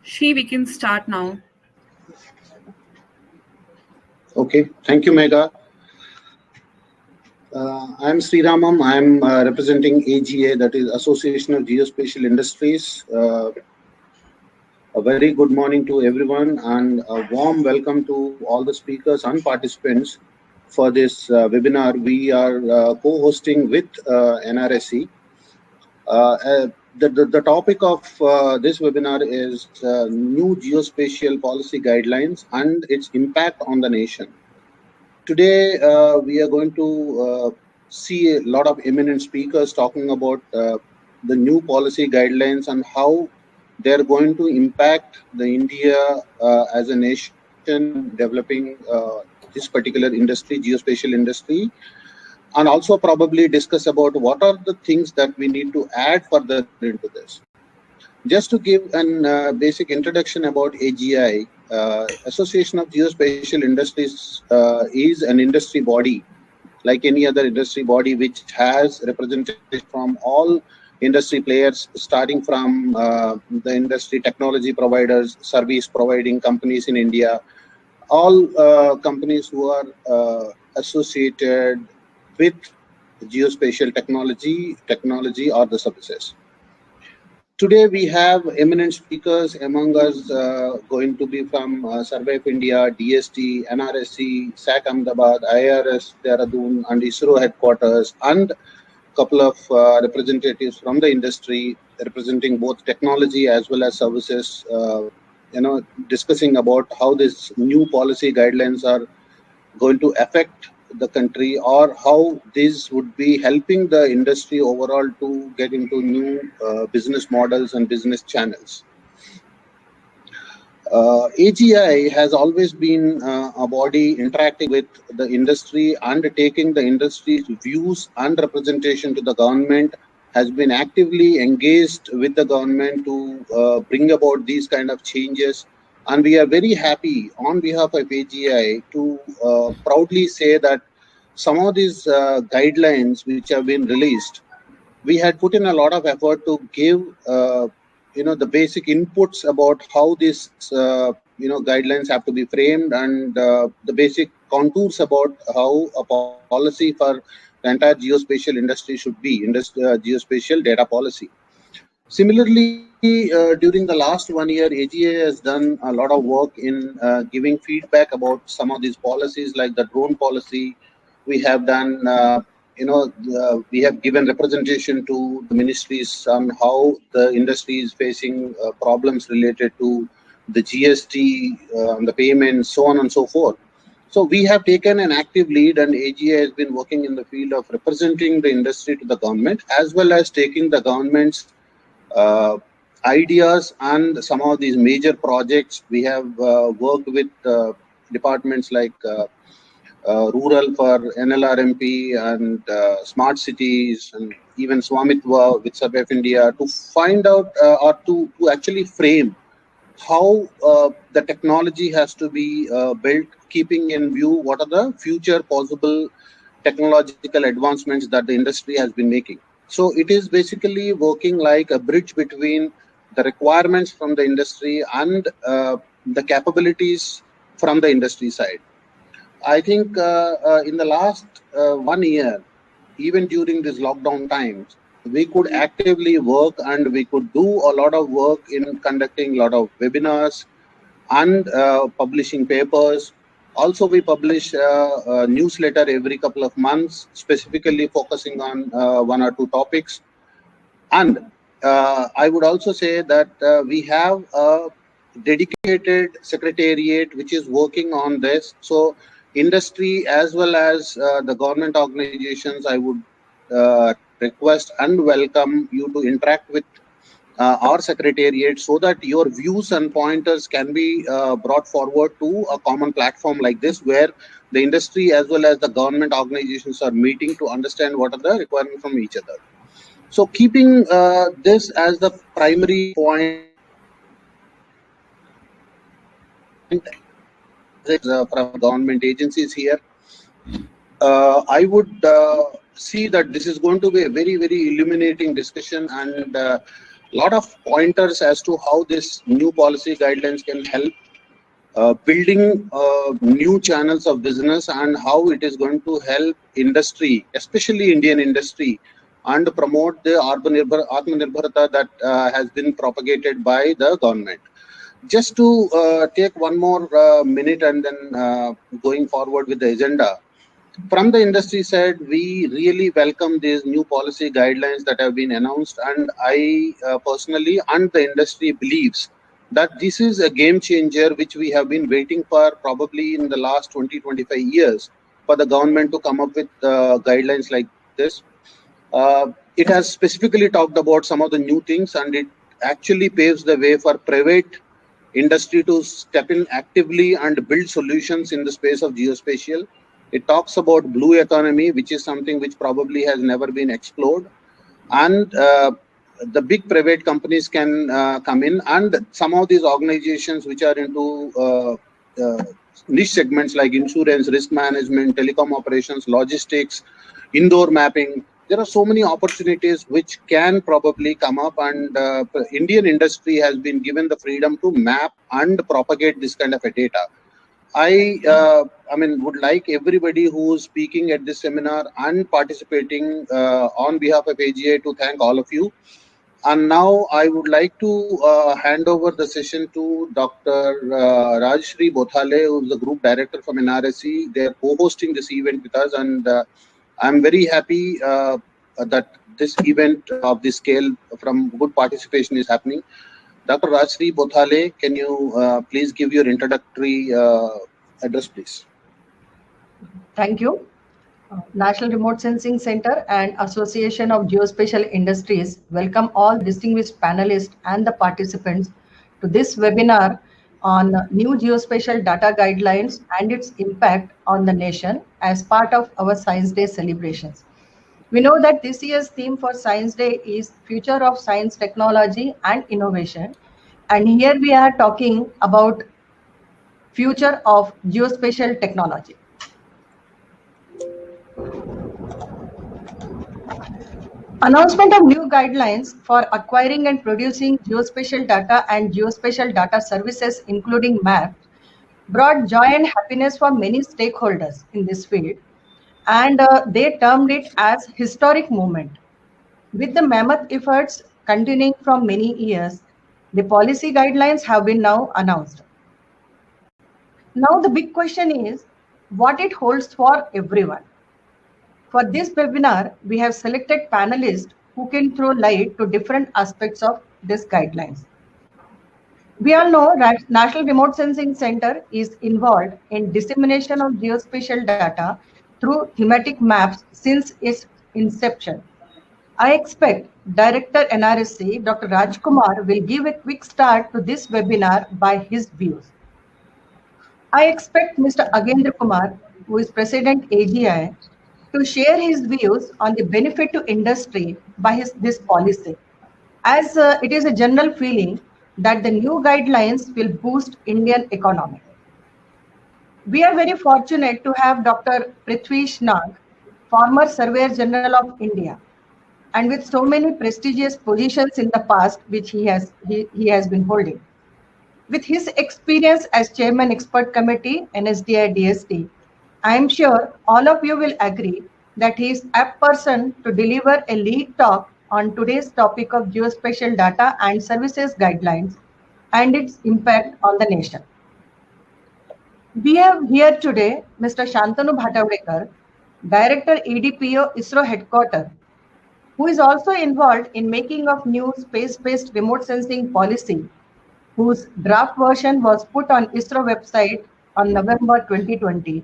We can start now. Okay, thank you, Megha. I'm Sriramam. I'm representing AGA, that is Association of Geospatial Industries. A very good morning to everyone and a warm welcome to all the speakers and participants for this webinar. We are co-hosting with NRSE. The topic of this webinar is new geospatial policy guidelines and its impact on the nation. Today, we are going to see a lot of eminent speakers talking about the new policy guidelines and how they're going to impact the India as a nation developing this particular industry, geospatial industry, and also probably discuss about what are the things that we need to add further into this. Just to give an basic introduction about AGI, Association of Geospatial Industries is an industry body, like any other industry body, which has representation from all industry players, starting from the industry technology providers, service providing companies in India, all companies who are associated with geospatial technology or the services. Today we have eminent speakers among us, going to be from Survey of India, DST, NRSE, SAC Ahmedabad, IRS, Dehradun, and ISRO headquarters, and a couple of representatives from the industry representing both technology as well as services, discussing about how these new policy guidelines are going to affect the country, or how this would be helping the industry overall to get into new business models and business channels. AGI has always been a body interacting with the industry and taking the industry's views and representation to the government, has been actively engaged with the government to bring about these kind of changes. And we are very happy on behalf of AGI to proudly say that some of these guidelines which have been released, we had put in a lot of effort to give the basic inputs about how these guidelines have to be framed, and the basic contours about how a policy for the entire geospatial industry should be, geospatial data policy. Similarly, during the last 1 year, AGA has done a lot of work in giving feedback about some of these policies, like the drone policy. We have done, we have given representation to the ministries on how the industry is facing problems related to the GST, the payments, so on and so forth. So we have taken an active lead, and AGA has been working in the field of representing the industry to the government, as well as taking the government's ideas and some of these major projects. We have worked with departments like Rural for NLRMP and Smart Cities, and even Swamitwa with Survey of India, to find out or to actually frame how the technology has to be built, keeping in view what are the future possible technological advancements that the industry has been making. So it is basically working like a bridge between the requirements from the industry and the capabilities from the industry side. I think in the last 1 year, even during these lockdown times, we could actively work, and we could do a lot of work in conducting a lot of webinars and publishing papers. Also, we publish a newsletter every couple of months, specifically focusing on 1 or 2 topics. And I would also say that we have a dedicated secretariat which is working on this. So industry as well as the government organizations, I would request and welcome you to interact with our secretariat, so that your views and pointers can be brought forward to a common platform like this, where the industry as well as the government organizations are meeting to understand what are the requirements from each other. So keeping this as the primary point from government agencies here, I would see that this is going to be a very, very illuminating discussion, and lot of pointers as to how this new policy guidelines can help building new channels of business and how it is going to help industry, especially Indian industry, and promote the Atmanirbharta that has been propagated by the government. Just to take one more minute and then going forward with the agenda. From the industry side, we really welcome these new policy guidelines that have been announced, and I personally and the industry believes that this is a game changer which we have been waiting for probably in the last 20-25 years for the government to come up with guidelines like this. It has specifically talked about some of the new things, and it actually paves the way for private industry to step in actively and build solutions in the space of geospatial. It talks about blue economy, which is something which probably has never been explored. And the big private companies can come in, and some of these organizations which are into niche segments like insurance, risk management, telecom operations, logistics, indoor mapping. There are so many opportunities which can probably come up, and Indian industry has been given the freedom to map and propagate this kind of a data. I mean, would like everybody who is speaking at this seminar and participating on behalf of AGI to thank all of you. And now I would like to hand over the session to Dr. Rajshri Bothale, who is the Group Director from NRSE. They are co-hosting this event with us, and I'm very happy that this event of this scale from good participation is happening. Dr. Rajshri Bothale, can you please give your introductory address, please? Thank you. National Remote Sensing Center and Association of Geospatial Industries welcome all distinguished panelists and the participants to this webinar on new geospatial data guidelines and its impact on the nation as part of our Science Day celebrations. We know that this year's theme for Science Day is Future of Science, Technology and Innovation. And here we are talking about future of geospatial technology. Announcement of new guidelines for acquiring and producing geospatial data and geospatial data services, including maps, brought joy and happiness for many stakeholders in this field, and they termed it as historic moment. With the mammoth efforts continuing from many years, the policy guidelines have been now announced. Now the big question is what it holds for everyone. For this webinar, we have selected panelists who can throw light to different aspects of these guidelines. We all know that National Remote Sensing Center is involved in dissemination of geospatial data through thematic maps since its inception. I expect Director NRSE, Dr. Rajkumar, will give a quick start to this webinar by his views. I expect Mr. Agendra Kumar, who is President AGI, to share his views on the benefit to industry by this policy, as it is a general feeling that the new guidelines will boost Indian economy. We are very fortunate to have Dr. Prithvish Nag, former Surveyor General of India, and with so many prestigious positions in the past which he has been holding. With his experience as Chairman Expert Committee, NSDI DST, I am sure all of you will agree that he is apt person to deliver a lead talk on today's topic of geospatial data and services guidelines and its impact on the nation. We have here today Mr. Shantanu Bhatavadekar, Director EDPO ISRO Headquarters, who is also involved in making of new space-based remote sensing policy, whose draft version was put on ISRO website on November 2020,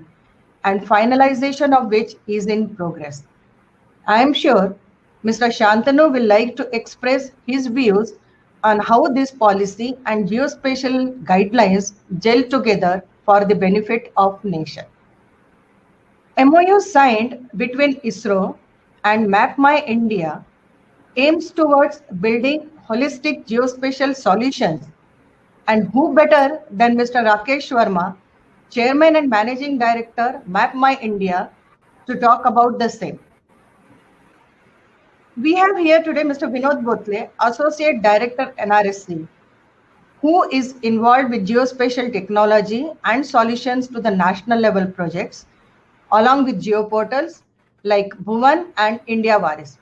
and finalization of which is in progress. I am sure Mr. Shantanu will like to express his views on how this policy and geospatial guidelines gel together for the benefit of nation. MOU signed between ISRO and MapMyIndia aims towards building holistic geospatial solutions, and who better than Mr. Rakesh Sharma, Chairman and Managing Director, MapMyIndia, to talk about the same. We have here today Mr. Vinod Botle, Associate Director NRSC, who is involved with geospatial technology and solutions to the national level projects, along with geoportals like Bhuvan and India Varis.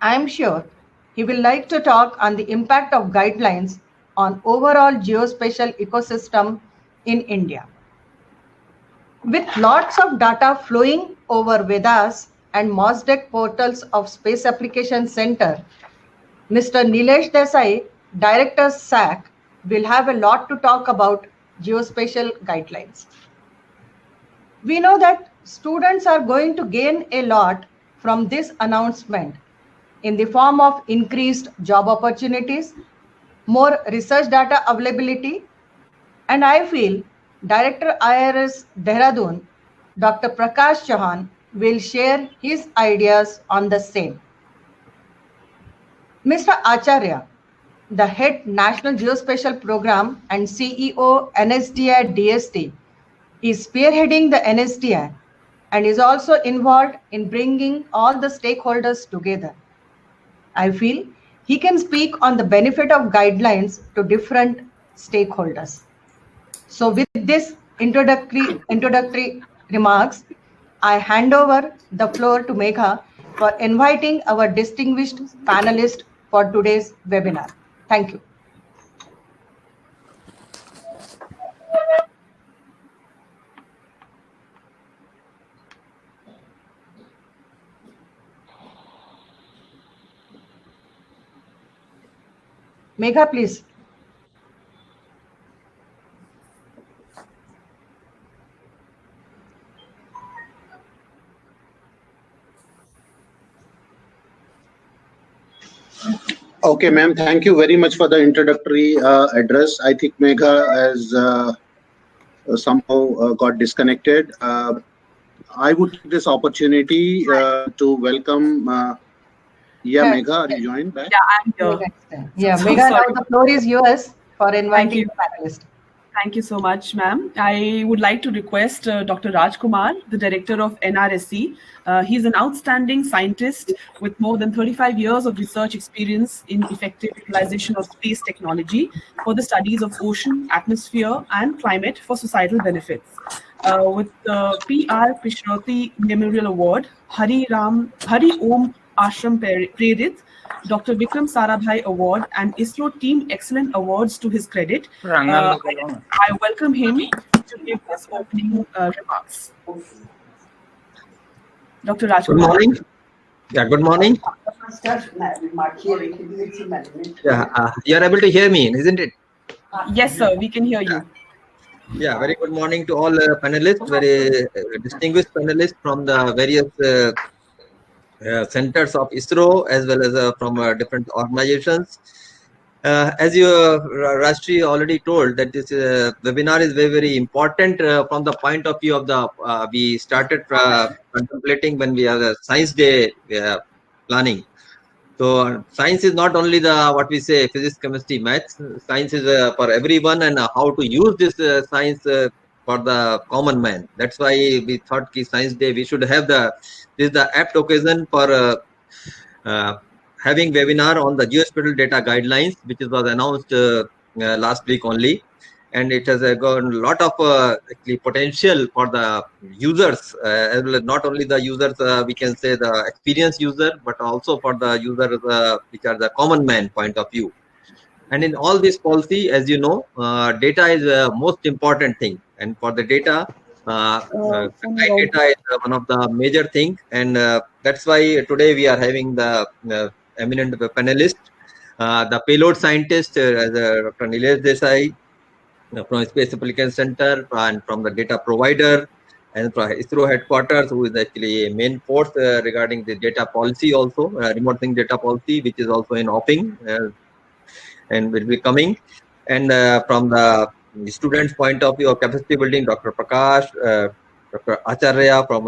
I am sure he will like to talk on the impact of guidelines on overall geospatial ecosystem in India. With lots of data flowing over Vedas and MOSDEC portals of Space Application Center, Mr. Nilesh Desai, Director SAC, will have a lot to talk about geospatial guidelines. We know that students are going to gain a lot from this announcement in the form of increased job opportunities, more research data availability, and I feel Director IRS Dehradun, Dr. Prakash Chauhan, will share his ideas on the same. Mr. Acharya, the head National Geospatial Program and CEO NSDI DST, is spearheading the NSDI and is also involved in bringing all the stakeholders together. I feel he can speak on the benefit of guidelines to different stakeholders. So with this introductory remarks, I hand over the floor to Megha for inviting our distinguished panelists for today's webinar. Thank you. Megha, please. Okay, ma'am. Thank you very much for the introductory address. I think Megha has somehow got disconnected. I would take this opportunity to welcome. Megha, are you joined back? Yeah, I'm here. Yeah, so Megha, now the floor is yours for inviting the panelists. Thank you so much, ma'am. I would like to request Dr. Rajkumar, the director of NRSC. He's an outstanding scientist with more than 35 years of research experience in effective utilization of space technology for the studies of ocean, atmosphere, and climate for societal benefits. With the P.R. Krishnoti Memorial Award, Hari Om Ashram Prerit, Dr. Vikram Sarabhai Award, and ISRO Team Excellent Awards to his credit. I welcome him to give his opening remarks. Dr. Rajkumar. Good morning. Yeah, good morning. Yeah, you are able to hear me, isn't it? Yes, sir, we can hear you. Yeah, very good morning to all panelists, very distinguished panelists from the various centers of ISRO as well as from different organizations. As you, Rashtriya already told, that this webinar is very, very important from the point of view of the, we started contemplating when we are Science Day planning. So science is not only the, what we say, physics, chemistry, maths. Science is for everyone, and how to use this science for the common man. That's why we thought ki Science Day, we should have this is the apt occasion for having webinar on the geospatial data guidelines, which was announced last week only. And it has got a lot of actually potential for the users, as well as not only the users, we can say the experienced user, but also for the users which are the common man point of view. And in all this policy, as you know, data is the most important thing. And for the data, data is one of the major things. And that's why today we are having the eminent panelist, the payload scientist, Dr. Nilesh Desai, from Space Application Center, and from the data provider, and from ISRO headquarters, who is actually a main force regarding the data policy also, remote sensing data policy, which is also in offing and will be coming. And from the students' point of view of capacity building, Dr. Prakash, Dr. Acharya, from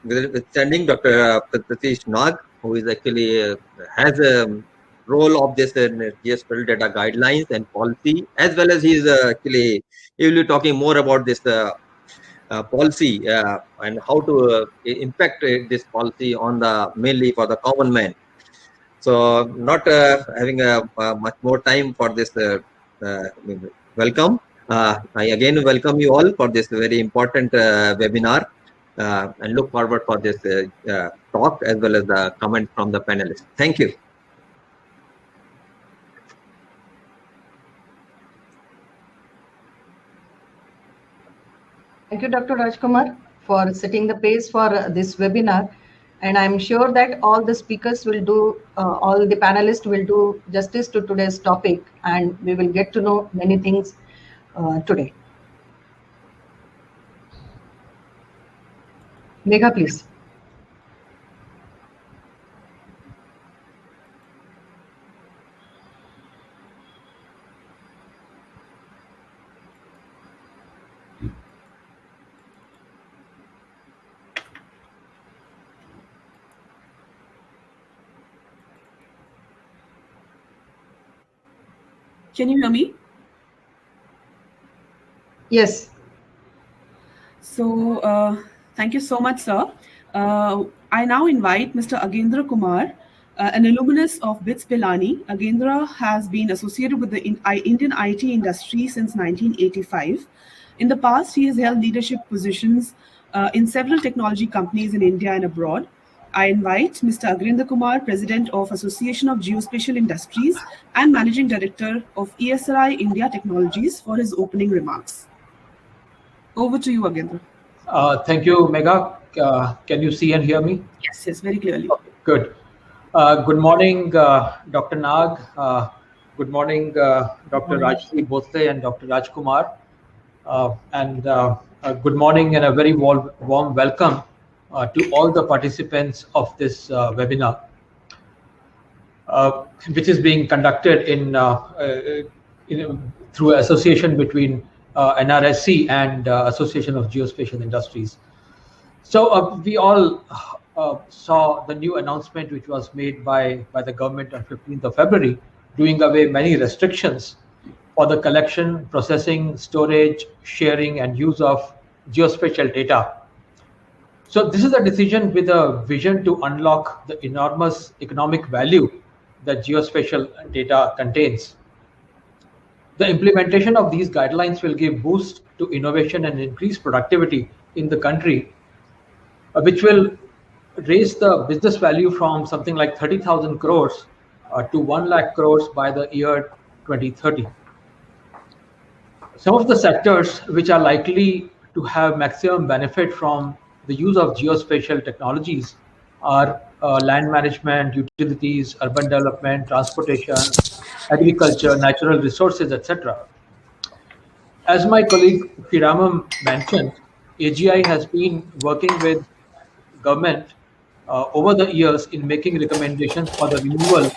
withstanding Dr. Pratish Nag, who is actually has a role of this geospatial data guidelines and policy, as well as he is actually he will be talking more about this policy and how to impact this policy on the mainly for the common man. So not having much more time for this welcome. I again welcome you all for this very important webinar and look forward for this talk as well as the comment from the panelists. Thank you. Thank you, Dr. Rajkumar, for setting the pace for this webinar. And I'm sure that all the speakers will do, all the panelists will do justice to today's topic, and we will get to know many things today. Megha, please. Can you hear me? Yes. So thank you so much, sir. I now invite Mr. Agendra Kumar, an alumnus of BITS Pilani. Agendra has been associated with the Indian IT industry since 1985. In the past, he has held leadership positions in several technology companies in India and abroad. I invite Mr. Agendra Kumar, President of Association of Geospatial Industries and Managing Director of ESRI India Technologies, for his opening remarks. Over to you, Agendra. Thank you, Megha. Can you see and hear me? Yes, very clearly. Okay, good. Good morning, Dr. Nag. Good morning, Dr. Rajshri Bhosle and Dr. Rajkumar. And good morning and a very warm welcome to all the participants of this webinar, which is being conducted through association between NRSC and Association of Geospatial Industries. So we all saw the new announcement which was made by the government on 15th of February, doing away many restrictions for the collection, processing, storage, sharing, and use of geospatial data. So this is a decision with a vision to unlock the enormous economic value that geospatial data contains. The implementation of these guidelines will give boost to innovation and increase productivity in the country, which will raise the business value from something like 30,000 crores to 1 lakh crores by the year 2030. Some of the sectors which are likely to have maximum benefit from the use of geospatial technologies are land management, utilities, urban development, transportation, agriculture, natural resources, etc. As my colleague Sriramam mentioned, AGI has been working with government over the years in making recommendations for the removal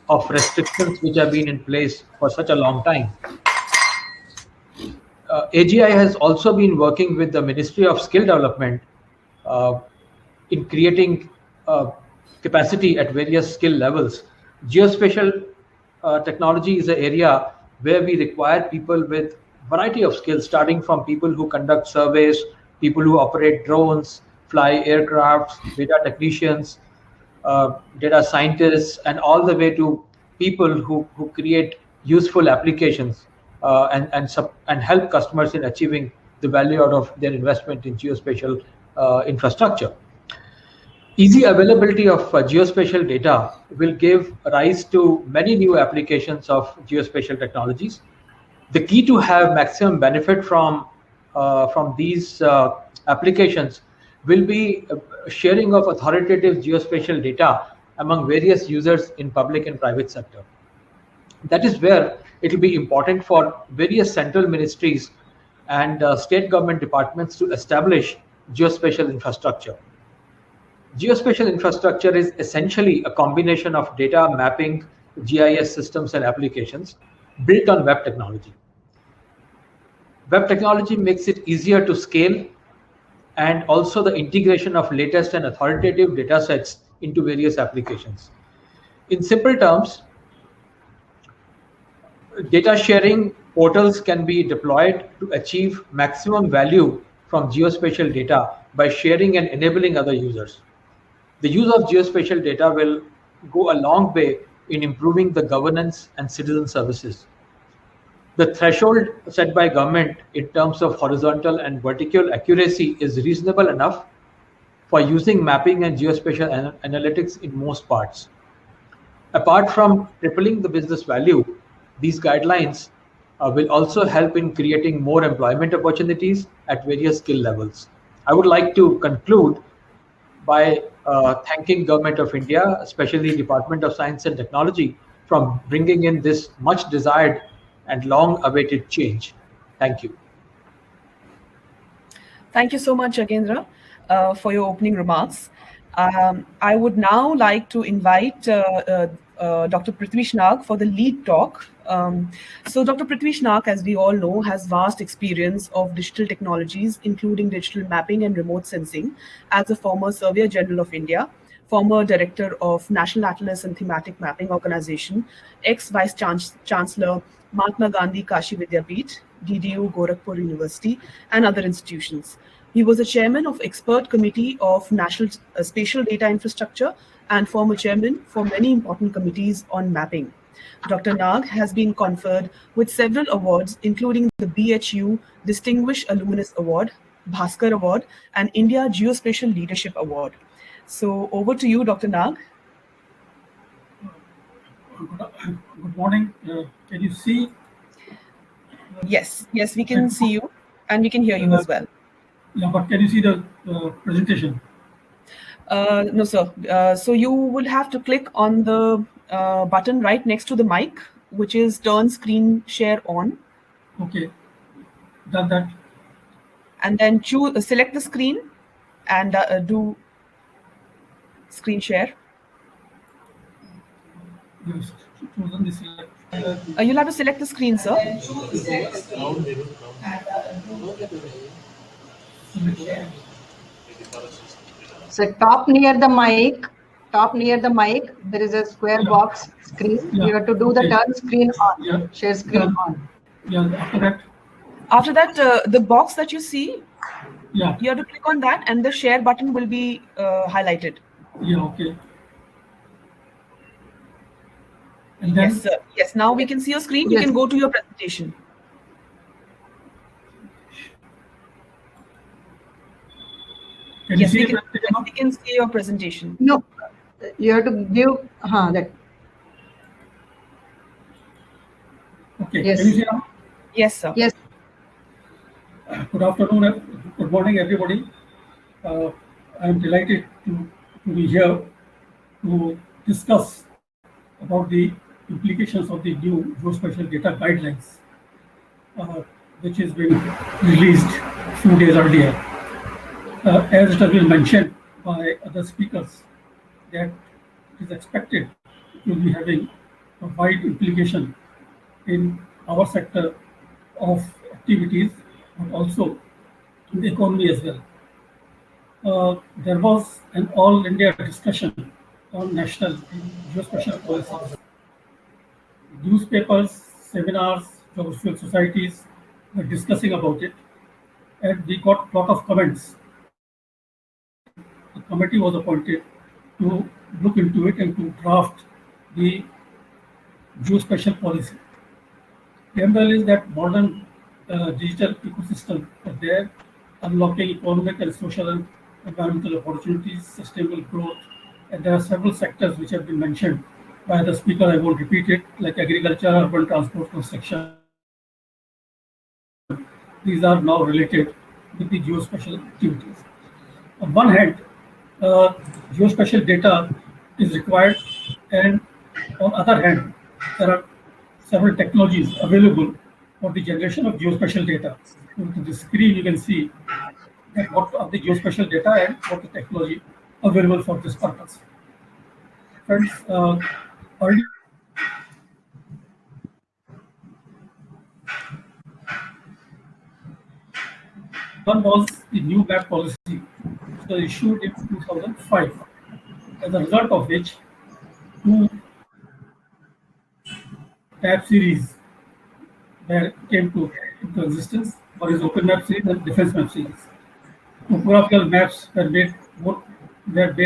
of restrictions which have been in place for such a long time. AGI has also been working with the Ministry of Skill Development in creating capacity at various skill levels. Geospatial technology is an area where we require people with variety of skills, starting from people who conduct surveys, people who operate drones, fly aircrafts, data technicians, data scientists, and all the way to people who create useful applications and help customers in achieving the value out of their investment in geospatial infrastructure. Easy availability of geospatial data will give rise to many new applications of geospatial technologies. The key to have maximum benefit from these applications will be sharing of authoritative geospatial data among various users in public and private sector. That is where it will be important for various central ministries and state government departments to establish geospatial infrastructure. Geospatial infrastructure is essentially a combination of data mapping, GIS systems and applications built on web technology. Web technology makes it easier to scale, and also the integration of latest and authoritative data sets into various applications. In simple terms, data sharing portals can be deployed to achieve maximum value from geospatial data by sharing and enabling other users. The use of geospatial data will go a long way in improving the governance and citizen services. The threshold set by government in terms of horizontal and vertical accuracy is reasonable enough for using mapping and geospatial analytics in most parts. Apart from tripling the business value, these guidelines will also help in creating more employment opportunities at various skill levels. I would like to conclude by thanking Government of India, especially Department of Science and Technology, from bringing in this much desired and long awaited change. Thank you. Thank you so much, Yagendra, for your opening remarks. I would now like to invite Dr. Prithvish Nag for the lead talk. So Dr. Prithvish Nag, as we all know, has vast experience of digital technologies, including digital mapping and remote sensing, as a former Surveyor General of India, former Director of National Atlas and Thematic Mapping Organization, ex-Vice Chancellor, Mahatma Gandhi Kashi Vidyapeeth, DDU Gorakhpur University, and other institutions. He was a chairman of Expert Committee of National Spatial Data Infrastructure and former chairman for many important committees on mapping. Dr. Nag has been conferred with several awards, including the BHU Distinguished Alumnus Award, Bhaskar Award, and India Geospatial Leadership Award. So over to you, Dr. Nag. Good morning. Can you see? Yes, we can see you, and we can hear you as well. Yeah, but can you see the presentation? No, sir. So you will have to click on the button right next to the mic, which is turn screen share on. Okay, done that. And then select the screen and do screen share. Yes, chosen this. You'll have to select the screen, sir. So top near the mic, there is a square box screen. Yeah. You have to do the Okay. turn screen on, Yeah. share screen Yeah. on. Yeah, After that, the box that you see, yeah, you have to click on that and the share button will be highlighted. yeah, okay. And then, Yes, sir. Yes, now we can see your screen. You Yes. can go to your presentation. can you Yes, see we it? can see your presentation. No, you have to give that. Okay, Yes. can you see now? Yes, sir. Yes. Good afternoon, good morning, everybody. I am delighted to be here to discuss about the implications of the new geospatial data guidelines, which has been released a few days earlier. As it has been mentioned by other speakers, that it is expected to be having a wide implication in our sector of activities, but also in the economy as well. There was an all India discussion on national geospatial policies. Newspapers, seminars, geographical societies were discussing about it, and we got a lot of comments. A committee was appointed to look into it and to draft the geospatial policy. The ML is that modern digital ecosystem are there, unlocking economic and social and environmental opportunities, sustainable growth, and there are several sectors which have been mentioned by the speaker. I won't repeat it, like agriculture, urban transport, construction. These are now related with the geospatial activities. On one hand, geospatial data is required, and on other hand, there are several technologies available for the generation of geospatial data. On the screen, you can see that what are the geospatial data and what the technology available for this purpose. Friends, earlier one was the new map policy, which was issued in 2005. As a result of which, two map series came into existence. One is Open Map series and Defense Map series. topographical maps were made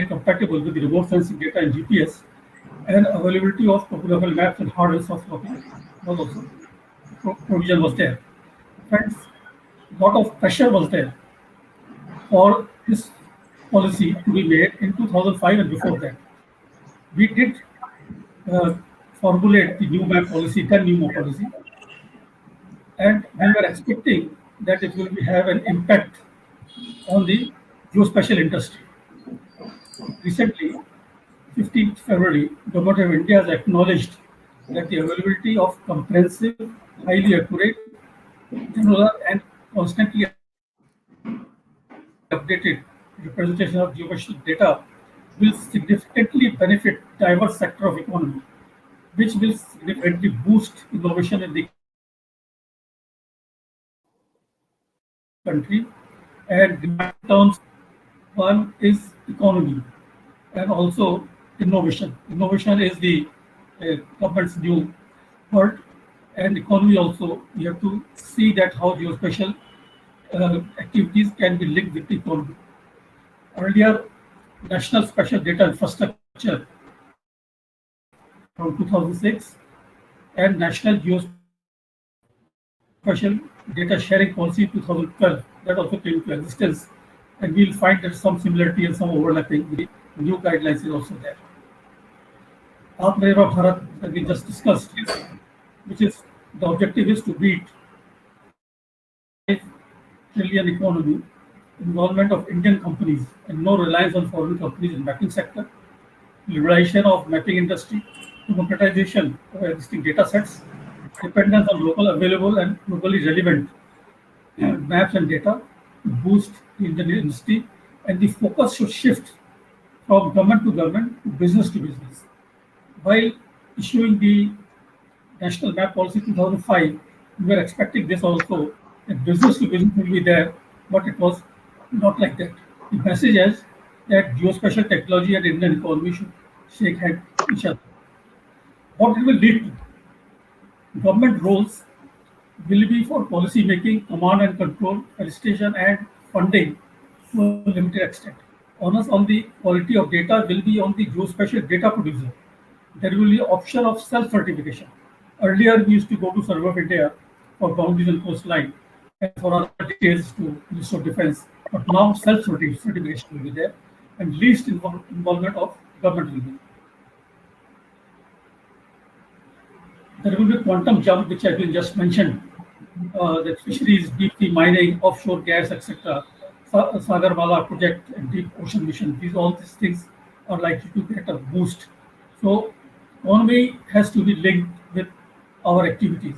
compatible with the remote sensing data and GPS, and availability of topographical maps and hardware soft copy was also provision was there. Friends, lot of pressure was there for this policy to be made in 2005 and before that. We did formulate the new map policy, 10 new map policy, and we were expecting that it will have an impact on the geospatial industry. Recently, 15th February, Government of India has acknowledged that the availability of comprehensive, highly accurate, granular and constantly updated representation of geospatial data will significantly benefit diverse sector of economy, which will significantly boost innovation in the country. And in terms, one is economy and also innovation. Innovation is the government's new word, and economy also. We have to see that how geospatial activities can be linked with the economy. Earlier, National Spatial Data Infrastructure from 2006 and National Geospatial Data Sharing Policy 2012 that also came into existence, and we'll find that some similarity and some overlapping with the new guidelines is also there. Atmanirbhar Bharat that we just discussed, which is the objective is to beat $5 trillion economy, involvement of Indian companies and no reliance on foreign companies in mapping sector, liberalization of mapping industry, democratization of existing data sets, dependence on local available and globally relevant maps and data to boost the Indian industry, and the focus should shift from government to government to business to business. While issuing the National Map Policy 2005, we were expecting this also, that business to business will be there, but it was not like that. The message is that geospatial technology and Indian economy should shake hands with each other. What it will lead to? Government roles will be for policy making, command and control, felicitation and funding to a limited extent. Onus on the quality of data will be on the geospatial data producer. There will be option of self-certification. Earlier, we used to go to Survey of India for boundaries and coastline and for other details to Ministry of Defense. But now self-certification will be there, and least involvement of government will be. There will be quantum jump, which I will just mention, that fisheries, deep sea mining, offshore gas, etc., Sagarmala project and deep ocean mission. All these things are likely to get a boost. So, economy has to be linked with our activities.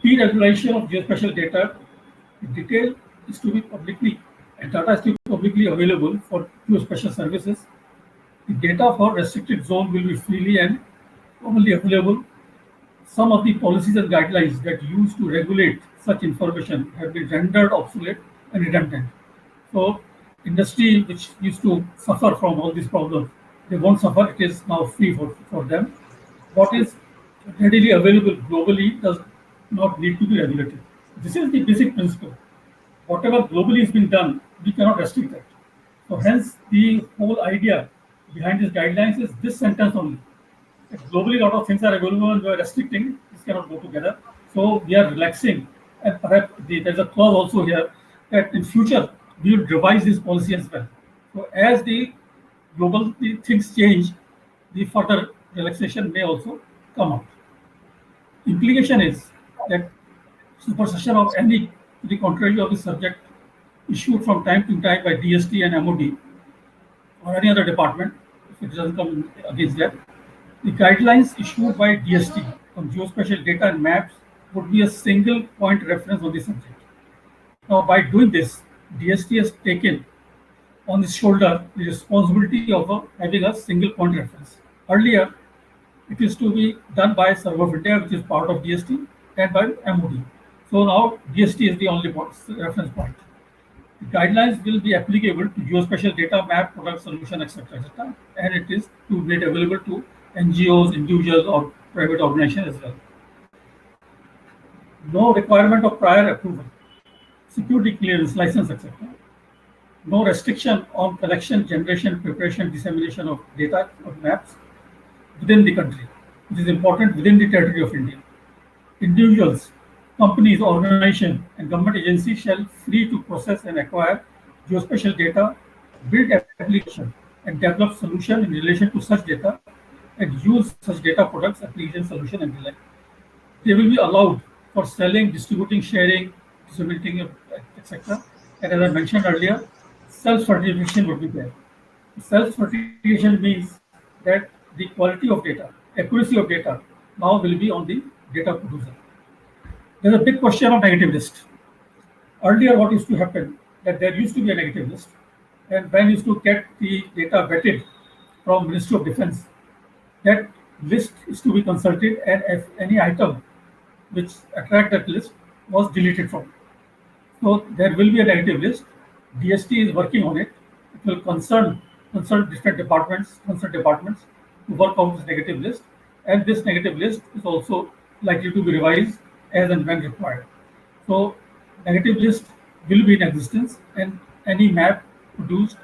Deregulation of geospatial data, the detail is to be publicly, and data is to be publicly available for geospatial services. The data for restricted zone will be freely and commonly available. Some of the policies and guidelines that used to regulate such information have been rendered obsolete and redundant. So, industry which used to suffer from all these problems, they won't suffer. It is now free for them. What is readily available globally does not need to be regulated. This is the basic principle. Whatever globally is being done, we cannot restrict that. So hence the whole idea behind these guidelines is this sentence only. If globally a lot of things are available and we are restricting, this cannot go together. So we are relaxing, and perhaps there's a clause also here that in future we will revise this policy as well. So as the global things change, the further relaxation may also come out. Implication is that supersession of any, to the contrary of the subject, issued from time to time by DST and MOD or any other department, if it doesn't come against that, the guidelines issued by DST on geospatial data and maps would be a single point reference on the subject. Now, by doing this, DST has taken on its shoulder the responsibility of having a single point reference. Earlier, it is to be done by Survey of India, which is part of DST, and by MOD. So now DST is the only reference point. The guidelines will be applicable to geospatial data, map, product, solution, etc., etc., and it is to be made available to NGOs, individuals, or private organizations as well. No requirement of prior approval, security clearance, license, etc. No restriction on collection, generation, preparation, dissemination of data of maps within the country. It is important within the territory of India. Individuals, companies, organizations, and government agencies shall free to process and acquire geospatial data, build application, and develop solution in relation to such data, and use such data products, application, solution, and the like. They will be allowed for selling, distributing, sharing, disseminating, etc. And as I mentioned earlier, self-certification would be there. Self-certification means that the quality of data, accuracy of data, now will be on the data producer. There's a big question of negative list. Earlier, what used to happen, that there used to be a negative list, and when used to get the data vetted from Ministry of Defense, that list is to be consulted, and if any item which attract that list was deleted from. So there will be a negative list. DST is working on it. It will consult different departments to work out this negative list, and this negative list is also likely to be revised as and when required. So negative list will be in existence, and any map produced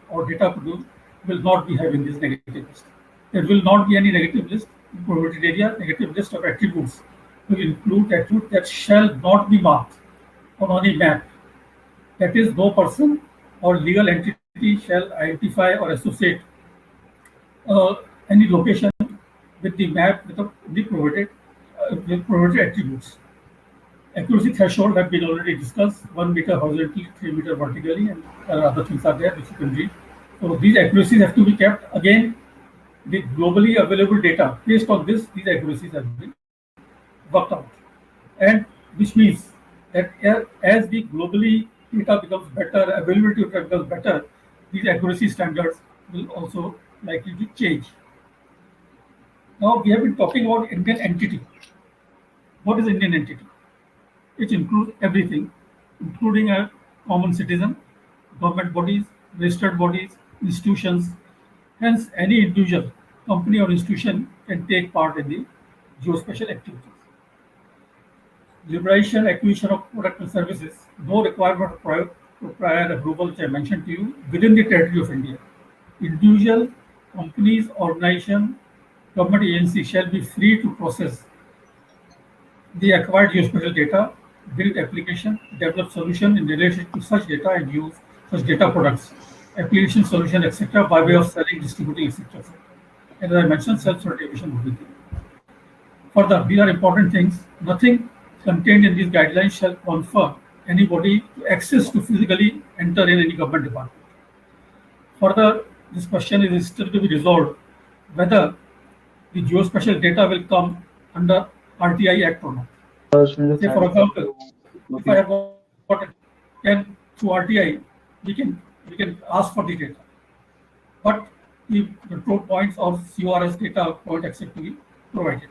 or data produced will not be having this negative list. There will not be any negative list in prohibited area. Negative list of attributes will include attributes that shall not be marked on any map. That is, no person or legal entity shall identify or associate any location with the map with the prohibited attributes. Accuracy threshold have been already discussed: 1 meter horizontally, 3 meter vertically, and other things are there which you can read. So these accuracies have to be kept. Again, the globally available data based on this, these accuracies have been worked out, and which means that as the globally data becomes better, availability of data becomes better, these accuracy standards will also likely to change. Now we have been talking about Indian entity. What is Indian entity? It includes everything, including a common citizen, government bodies, registered bodies, institutions. Hence, any individual, company or institution can take part in the geospatial activities. Liberation, acquisition of products and services, no requirement of prior approval, which I mentioned to you, within the territory of India. Individual, companies, organization, government agencies shall be free to process the acquired geospatial data, build application, develop solution in relation to such data, and use such data products, application, solution, etc., by way of selling, distributing, etc. And as I mentioned, self-certification will be there. Further, these are important things. Nothing contained in these guidelines shall confer anybody access to physically enter in any government department. Further, this question is still to be resolved whether the geospatial data will come under RTI Act or not. Say, for example, if I have got a 10 through RTI, we can ask for the data, but the control points or CORS data point etc. to be provided.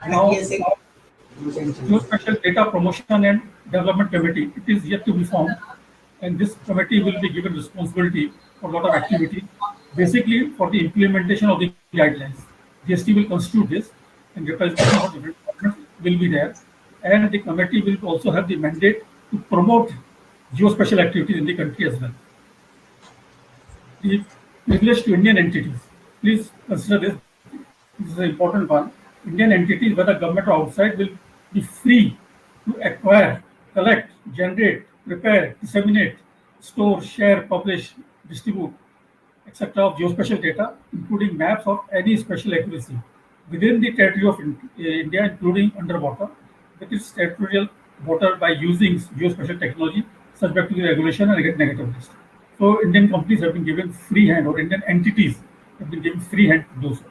Now, Geospatial Data Promotion and Development Committee, it is yet to be formed, and this committee will be given responsibility for a lot of activity, basically for the implementation of the guidelines. GST will constitute this, and representation of different departments will be there, and the committee will also have the mandate to promote geospatial activities in the country as well. The privilege to Indian entities, please consider this. This is an important one. Indian entities, whether government or outside, will be free to acquire, collect, generate, prepare, disseminate, store, share, publish, distribute, etc. of geospatial data, including maps of any special accuracy within the territory of India, including underwater, with its territorial water, by using geospatial technology subject to the regulation and negative list. So Indian companies have been given free hand, or Indian entities have been given free hand to do so.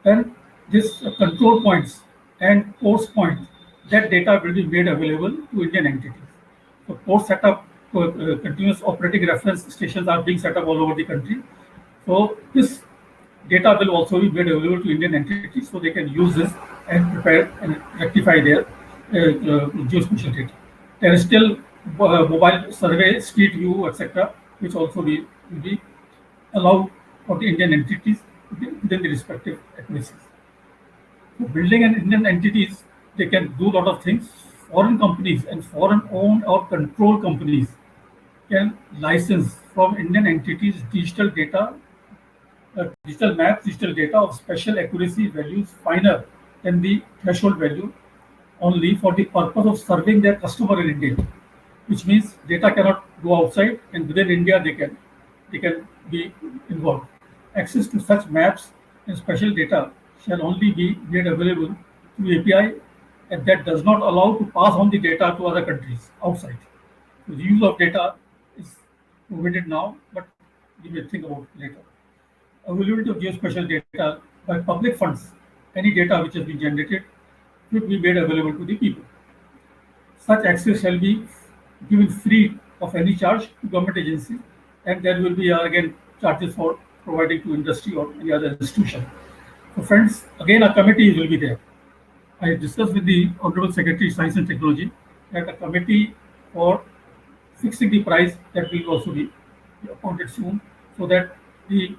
Then this control points and course points, that data will be made available to Indian entities. So course setup, continuous operating reference stations are being set up all over the country. So this data will also be made available to Indian entities, so they can use this and prepare and rectify their geospatial data. There is still mobile survey, street view, etc., which also will be allowed for the Indian entities within the respective accuracies. So building an Indian entities, they can do a lot of things. Foreign companies and foreign owned or controlled companies can license from Indian entities digital data, digital maps, digital data of special accuracy values finer than the threshold value only for the purpose of serving their customer in India, which means data cannot go outside, and within India they can be involved. Access to such maps and special data shall only be made available through API, and that does not allow to pass on the data to other countries outside. So the use of data is prohibited now, but we may think about it later. Availability of geospatial data by public funds, any data which has been generated should be made available to the people. Such access shall be given free of any charge to government agency, and there will be again charges for providing to industry or any other institution. So friends, again a committee will be there. I discussed with the Honorable Secretary Science and Technology that a committee for fixing the price that will also be appointed soon, so that the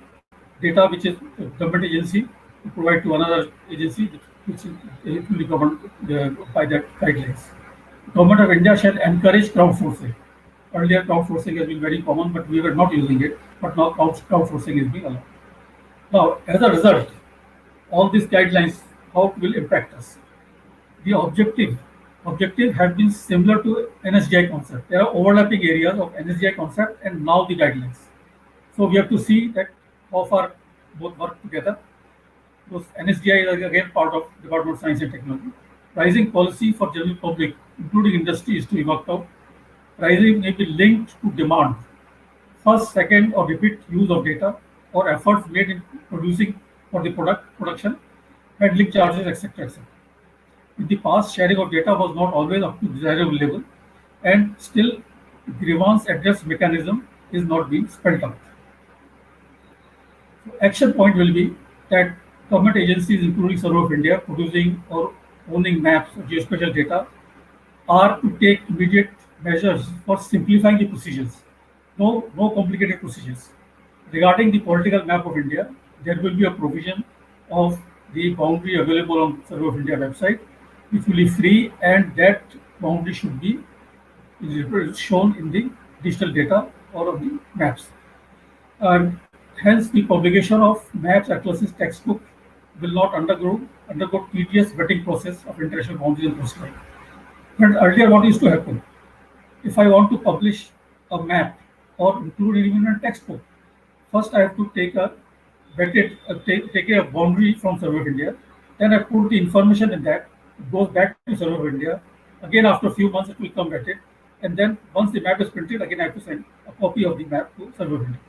data which is a government agency to provide to another agency which will be governed by that guidelines. Government of India shall encourage crowdsourcing. Earlier crowdsourcing has been very common, but we were not using it, but now crowdsourcing is being allowed. Now, as a result, all these guidelines, how it will impact us? The objective have been similar to NSGI concept. There are overlapping areas of NSGI concept and now the guidelines. So we have to see that how far both work together. Because NSGI is again part of Department of Science and Technology. Pricing policy for general public, including industry, is to be worked out. Pricing may be linked to demand, first, second, or repeat use of data, or efforts made in producing for the production, handling charges, etc., etc. In the past, sharing of data was not always up to desirable level, and still grievance address mechanism is not being spelled out. So action point will be that government agencies, including Survey of India, producing or owning maps or geospatial data, are to take immediate measures for simplifying the procedures. No complicated procedures. Regarding the political map of India, there will be a provision of the boundary available on Survey of India website, which will be free, and that boundary should be shown in the digital data or of the maps. Hence, the publication of maps, atlases, textbook will not undergo tedious vetting process of international boundaries and coastline. But earlier, what used to happen? If I want to publish a map or include it even in a textbook, first I have to take a boundary from Survey of India, then I put the information in that, it goes back to Survey of India. Again, after a few months, it will come vetted, and then once the map is printed, again I have to send a copy of the map to Survey of India.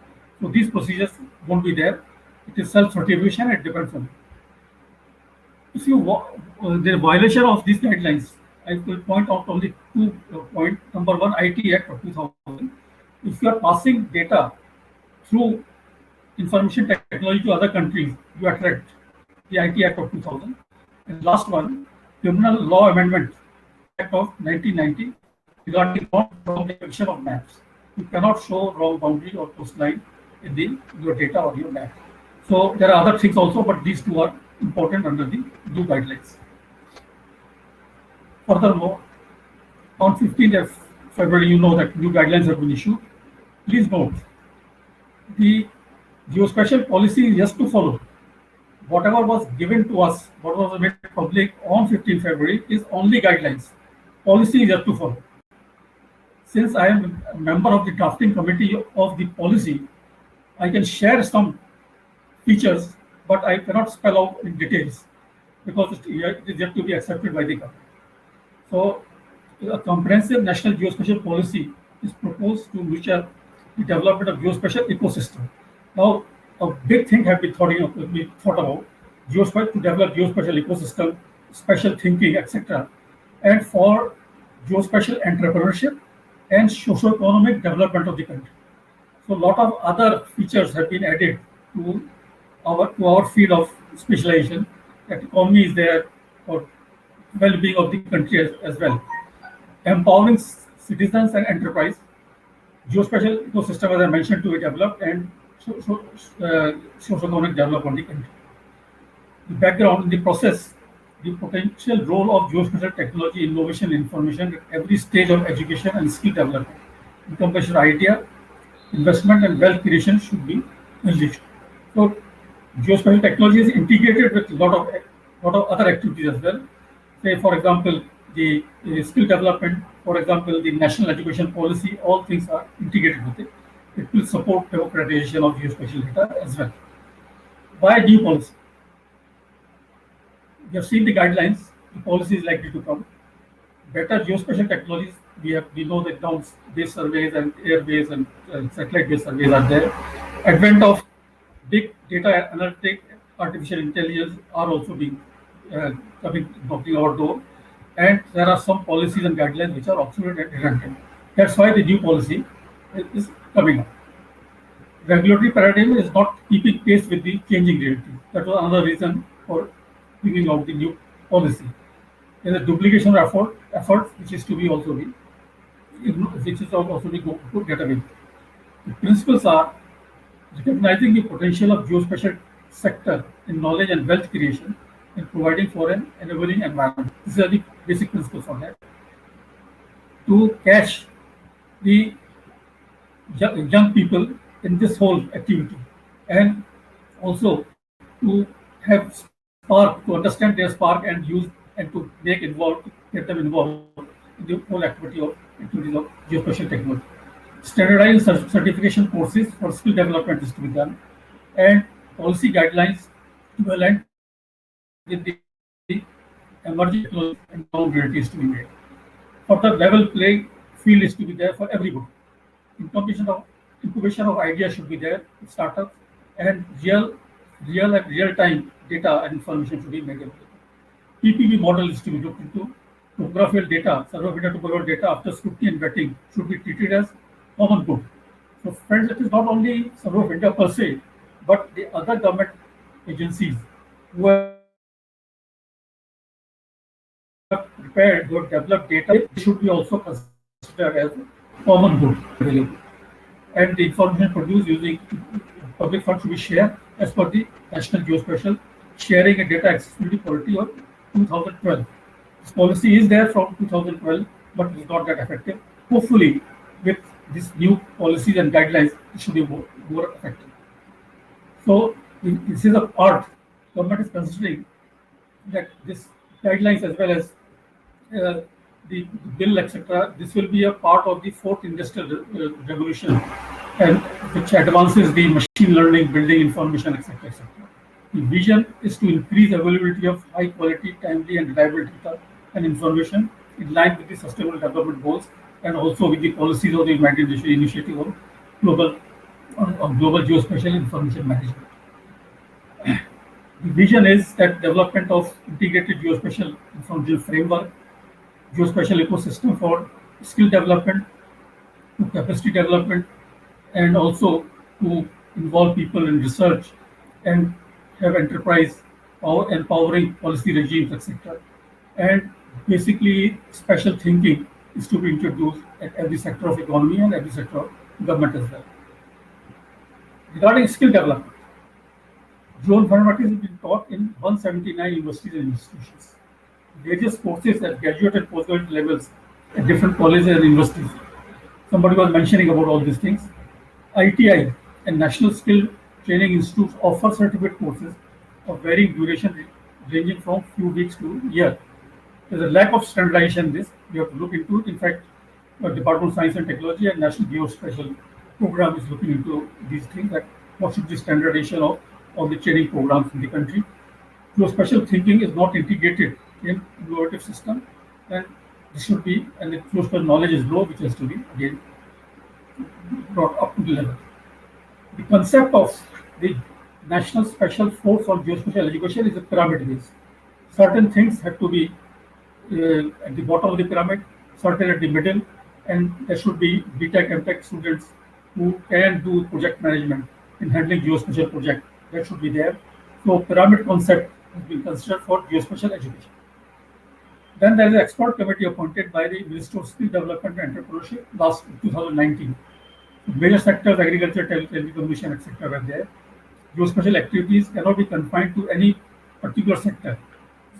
So these procedures won't be there. It is self-certification. It depends on it. If the violation of these guidelines, I will point out only 2 points. Number one, IT Act of 2000. If you are passing data through information technology to other countries, you attract the IT Act of 2000. And last one, Criminal Law Amendment Act of 1990 regarding wrong depiction of maps. You cannot show wrong boundary or coastline in your data or your map. So there are other things also, but these two are important under the new guidelines. Furthermore, on 15th of February, you know that new guidelines have been issued. Please note, the geospatial policy is just to follow. Whatever was given to us, what was made public on 15th February is only guidelines. Policy is just to follow. Since I am a member of the drafting committee of the policy, I can share some features, but I cannot spell out in details because it is yet to be accepted by the government. So, a comprehensive national geospatial policy is proposed to nurture the development of geospatial ecosystem. Now, a big thing has been thought about geospatial, to develop geospatial ecosystem, special thinking, etc., and for geospatial entrepreneurship and socio-economic development of the country. So, a lot of other features have been added to our field of specialization. That economy is there for well-being of the country as well. Empowering citizens and enterprise, geospatial ecosystem, as I mentioned, to be developed, and socio-economic development of the country. The background in the process, the potential role of geospatial technology, innovation, information at every stage of education and skill development. incubation idea, investment and wealth creation should be unleashed. So geospatial technology is integrated with a lot of other activities as well. Say, for example, the skill development, for example, the national education policy, all things are integrated with it. It will support democratization of geospatial data as well. By new policy, we have seen the guidelines, the policy is likely to come. Better geospatial technologies, we know that ground-based surveys and air-based and satellite-based surveys are there. Advent of big data analytic, artificial intelligence are also being knocking our door, and there are some policies and guidelines which are obsolete and redundant. That's why the new policy is coming up. Regulatory paradigm is not keeping pace with the changing reality. That was another reason for bringing out the new policy. There is a duplication of effort which is to be also be to get away. The principles are recognizing the potential of geospatial sector in knowledge and wealth creation and providing for an enabling environment. These are the basic principles for that. To catch the young people in this whole activity, and also to have spark, to understand their spark and use and to get them involved in the whole activities of geospatial technology. Standardized certification courses for skill development is to be done, and policy guidelines to align with the emerging technology and boundary is to be made. Further, level playing field is to be there for everybody. Incubation of ideas should be there, startups, and real-time data and information should be made available. PPP model is to be looked into. Topographical data, topographical data after scrutiny and vetting should be treated as common good. So, friends, it is not only Survey of India per se, but the other government agencies who have prepared, who have developed data, should be also considered as common good available. And the information produced using public funds should be shared as per the National Geospatial Sharing and Data Accessibility Policy of 2012. This policy is there from 2012, but it is not that effective. Hopefully, with these new policies and guidelines, it should be more effective. So, this is a part government is considering that this guidelines as well as the bill, etc. This will be a part of the fourth industrial revolution, and which advances the machine learning, building information, etc., etc. The vision is to increase availability of high quality, timely, and reliable data and information in line with the Sustainable Development Goals and also with the policies of the United Nations Initiative on global geospatial information management. The vision is that development of integrated geospatial information framework, geospatial ecosystem for skill development, to capacity development, and also to involve people in research and have enterprise empowering policy regimes, etc. And basically, special thinking is to be introduced at every sector of economy and every sector of government as well. Regarding skill development, geoinformatics has been taught in 179 universities and institutions. Various courses at graduate and postgraduate levels at different colleges and universities. Somebody was mentioning about all these things. ITI and National Skill Training Institutes offer certificate courses of varying duration ranging from few weeks to a year. There's a lack of standardization in this. We have to look into it. In fact, Department of Science and Technology and National Geospatial Program is looking into these things, that what should be standardization of all the training programs in the country. Geospatial thinking is not integrated in innovative system, and this should be, and the geospatial knowledge is low, which has to be again brought up to the level. The concept of the National Special Force on Geospatial Education is a pyramid base. Certain things have to be at the bottom of the pyramid, certain at the middle, and there should be BTech, MTech students who can do project management in handling geospatial project. That should be there. So pyramid concept has been considered for geospatial education. Then there is an expert committee appointed by the Ministry of Skill Development and Entrepreneurship last 2019. Major sectors, agriculture, telecommunication, etc. were there. Geospatial activities cannot be confined to any particular sector.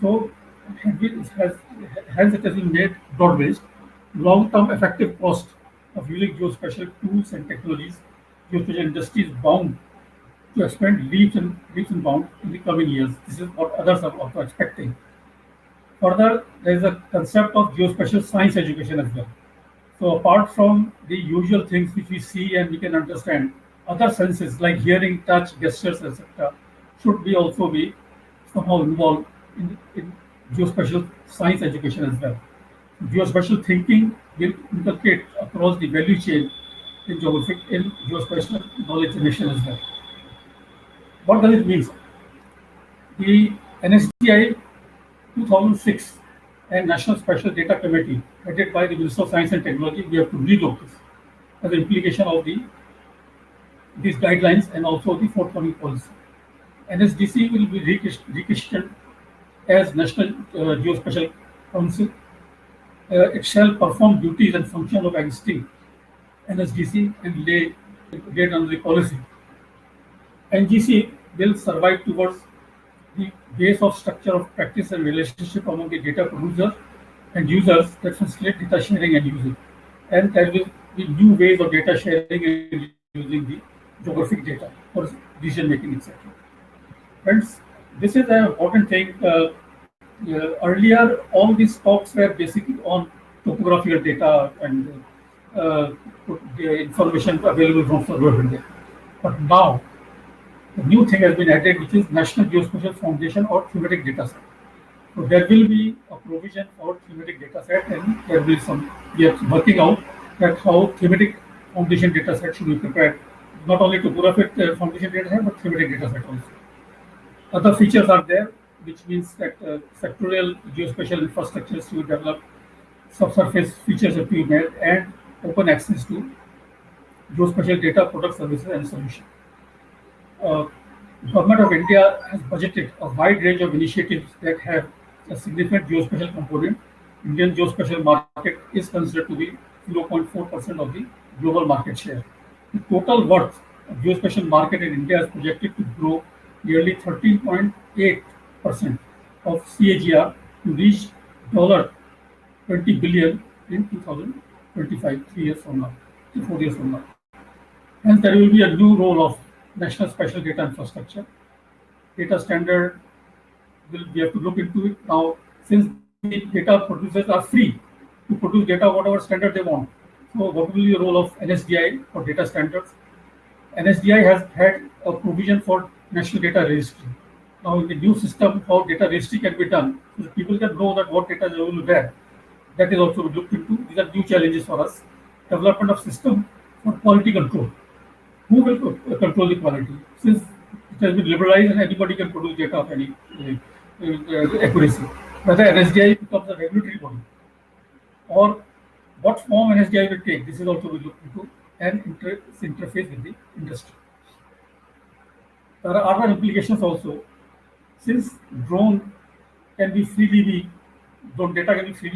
So hence it has been made broad-based. Long-term effective cost of using geospatial tools and technologies, geospatial industry is bound to expand leaps and bounds in the coming years. This is what others are also expecting. Further, there is a concept of geospatial science education as well. So apart from the usual things which we see and we can understand, other senses like hearing, touch, gestures, etc., should be also be somehow involved in geospatial science education as well. Geospatial thinking will inculcate across the value chain in geospatial knowledge generation as well. What does it mean? The NSDI 2006 and National Special Data Committee, headed by the Minister of Science and Technology, we have to relook this as an implication of these guidelines and also the forthcoming policy. NSDC will be rechristened as National Geospatial Council. It shall perform duties and function of existing NSDC and laid under the policy. NGC will survive towards the base of structure of practice and relationship among the data producer and users that facilitate data sharing and using. And there will be new ways of data sharing and using the geographic data for decision making, etc. Friends, this is an important thing. Earlier, all these talks were basically on topographical data and the information available from server data. But now, the new thing has been added, which is National Geospatial Foundation or thematic data set. So there will be a provision for thematic data set, and there will be some, we are working out that how thematic foundation data set should be prepared, not only topographic foundation data set, but thematic data set also. Other features are there, which means that sectorial geospatial infrastructures to be developed, subsurface features have to be made, and open access to geospatial data, product, services, and solutions. Government of India has budgeted a wide range of initiatives that have a significant geospatial component. Indian geospatial market is considered to be 0.4% of the global market share. The total worth of geospatial market in India is projected to grow nearly 13.8% of CAGR to reach $20 billion in 2025, 3 years from now, 4 years from now. Hence, there will be a new role of National Special Data Infrastructure. Data standard, we have to look into it now, since the data producers are free to produce data whatever standard they want. So what will be the role of NSDI for data standards? NSDI has had a provision for national data registry. Now in the new system, how data registry can be done, so people can know that what data is available there. That is also looked into. These are new challenges for us. Development of system for quality control. Who will control the quality? Since it has been liberalized and anybody can produce data of any accuracy. Whether NSDI becomes a regulatory body or what form NSDI will take, this is also we look into, and interface with the industry. There are other implications also. Since drone data can be freely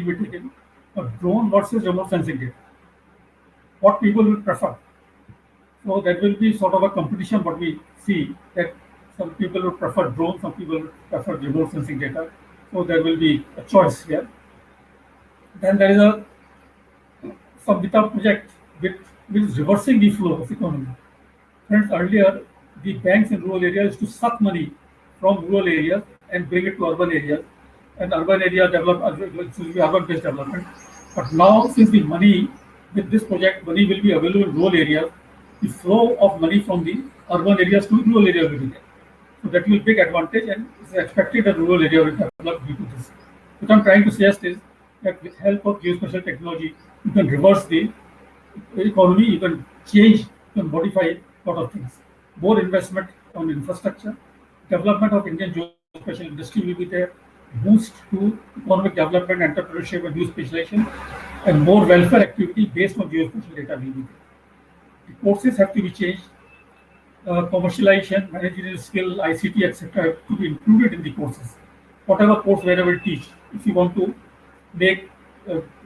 be taken, but drone versus remote sensing data, what people will prefer? So there will be sort of a competition, but we see that some people will prefer drones, some people will prefer remote sensing data. So there will be a choice here. Then there is a Samvita project which is reversing the flow of economy. Friends, earlier the banks in rural areas used to suck money from rural areas and bring it to urban areas, and urban area urban-based development. But now, since the money with this project, money will be available in rural areas, the flow of money from the urban areas to rural areas will be there. So that will be a big advantage, and it's expected that rural area will develop due to this. What I'm trying to suggest is that with help of geospatial technology, you can reverse the economy, you can change, you can modify a lot of things. More investment on infrastructure, development of Indian geospatial industry will be there, boost to economic development, entrepreneurship, and new specialization, and more welfare activity based on geospatial data will be there. The courses have to be changed. Commercialization, managerial skill, ICT, etc. have to be included in the courses. Whatever course wherever we teach, if you want to make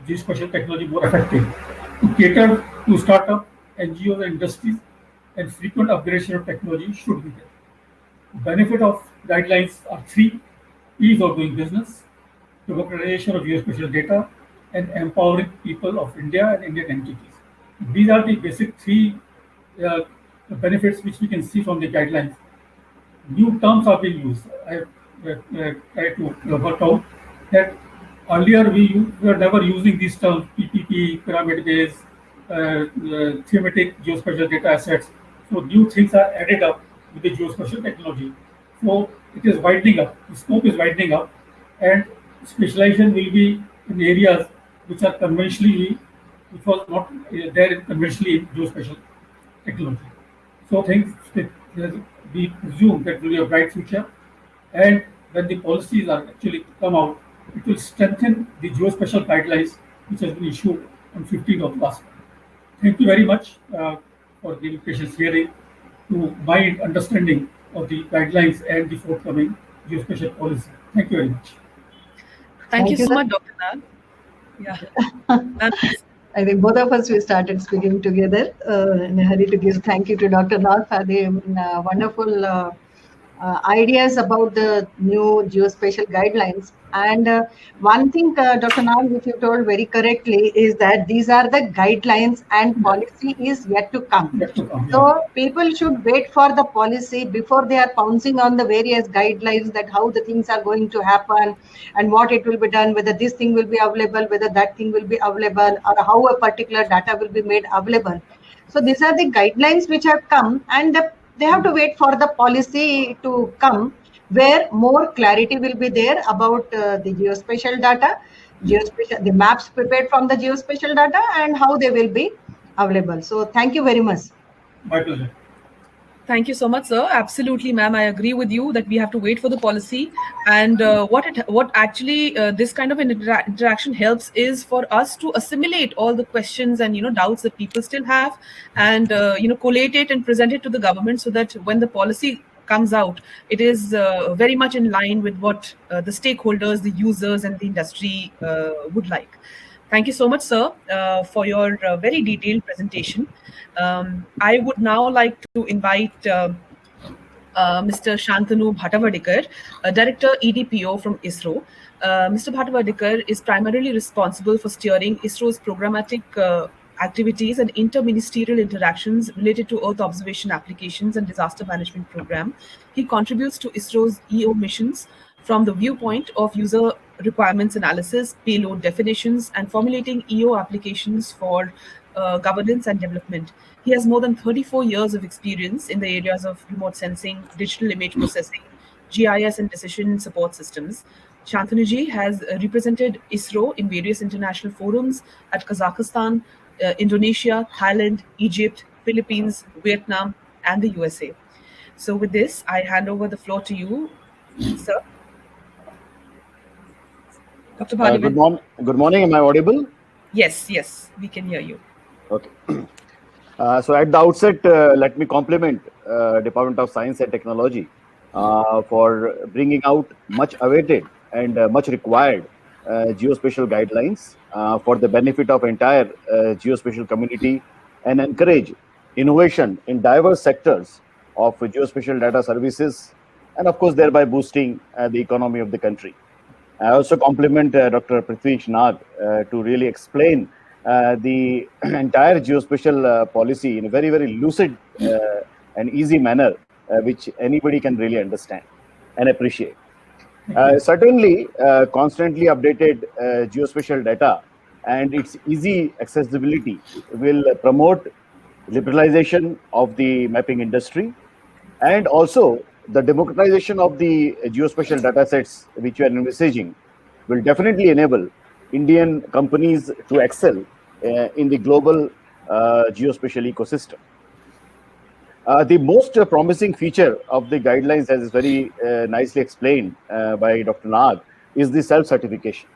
geospatial technology more effective, to cater to startup, NGOs, and industries, and frequent upgradation of technology should be there. Benefit of guidelines are 3: ease of doing business, democratization of geospatial data, and empowering people of India and Indian entities. These are the basic three benefits which we can see from the guidelines. New terms are being used. I have tried to work out that earlier we were never using these terms: PPP, pyramid based, thematic geospatial data assets. So new things are added up with the geospatial technology. So it is widening up. The scope is widening up, and specialization will be in areas which are conventionally, which was not there conventionally in geospatial technology. So things that we presume that will be a bright future, and when the policies are actually come out, it will strengthen the geospatial guidelines which has been issued on 15th of last month. Thank you very much for giving patience hearing to my understanding of the guidelines and the forthcoming geospatial policy. Thank you very much. Thank you so sir. much, Dr. Nag. Yeah. I think both of us, we started speaking together in a hurry to give thank you to Dr. Nag for the wonderful ideas about the new geospatial guidelines. And one thing, Dr. Nag, which you told very correctly, is that these are the guidelines and policy is yet to come. So people should wait for the policy before they are pouncing on the various guidelines, that how the things are going to happen and what it will be done, whether this thing will be available, whether that thing will be available, or how a particular data will be made available. So these are the guidelines which have come, and they have to wait for the policy to come, where more clarity will be there about the geospatial data, the maps prepared from the geospatial data, and how they will be available. So thank you very much. My pleasure. Thank you so much, sir. Absolutely, ma'am. I agree with you that we have to wait for the policy. And what actually this kind of an interaction helps is for us to assimilate all the questions and doubts that people still have, and collate it and present it to the government, so that when the policy comes out, it is very much in line with what the stakeholders, the users, and the industry would like. Thank you so much, sir, for your very detailed presentation. I would now like to invite Mr. Shantanu Bhattavadikar, Director EDPO from ISRO. Mr. Bhattavadikar is primarily responsible for steering ISRO's programmatic activities and interministerial interactions related to Earth observation applications and disaster management program. He contributes to ISRO's EO missions from the viewpoint of user requirements analysis, payload definitions, and formulating EO applications for governance and development. He has more than 34 years of experience in the areas of remote sensing, digital image processing, GIS, and decision support systems. Shantanuji has represented ISRO in various international forums at Kazakhstan, Indonesia, Thailand, Egypt, Philippines, Vietnam, and the USA. So with this, I hand over the floor to you, sir. Dr. Bhalivan. Good morning. Am I audible? Yes, we can hear you. Okay. So at the outset, let me compliment Department of Science and Technology for bringing out much awaited and much required geospatial guidelines for the benefit of entire geospatial community, and encourage innovation in diverse sectors of geospatial data services, and of course thereby boosting the economy of the country. I also compliment Dr. Prithvish Nag to really explain the entire geospatial policy in a very, very lucid and easy manner, which anybody can really understand and appreciate. Certainly, constantly updated geospatial data and its easy accessibility will promote liberalization of the mapping industry, and also the democratization of the geospatial data sets which we are envisaging will definitely enable Indian companies to excel in the global geospatial ecosystem. The most promising feature of the guidelines, as is very nicely explained by Dr. Nag, is the self-certification.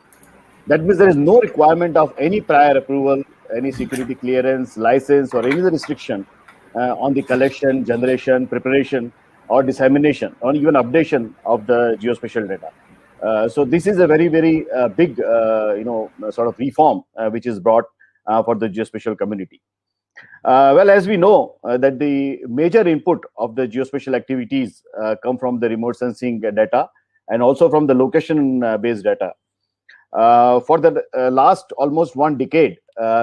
That means there is no requirement of any prior approval, any security clearance, license, or any other restriction on the collection, generation, preparation, or dissemination, or even updation of the geospatial data. So this is a very, very big, sort of reform which is brought for the geospatial community. Well, as we know that the major input of the geospatial activities come from the remote sensing data and also from the location-based data. For the last almost 1 decade,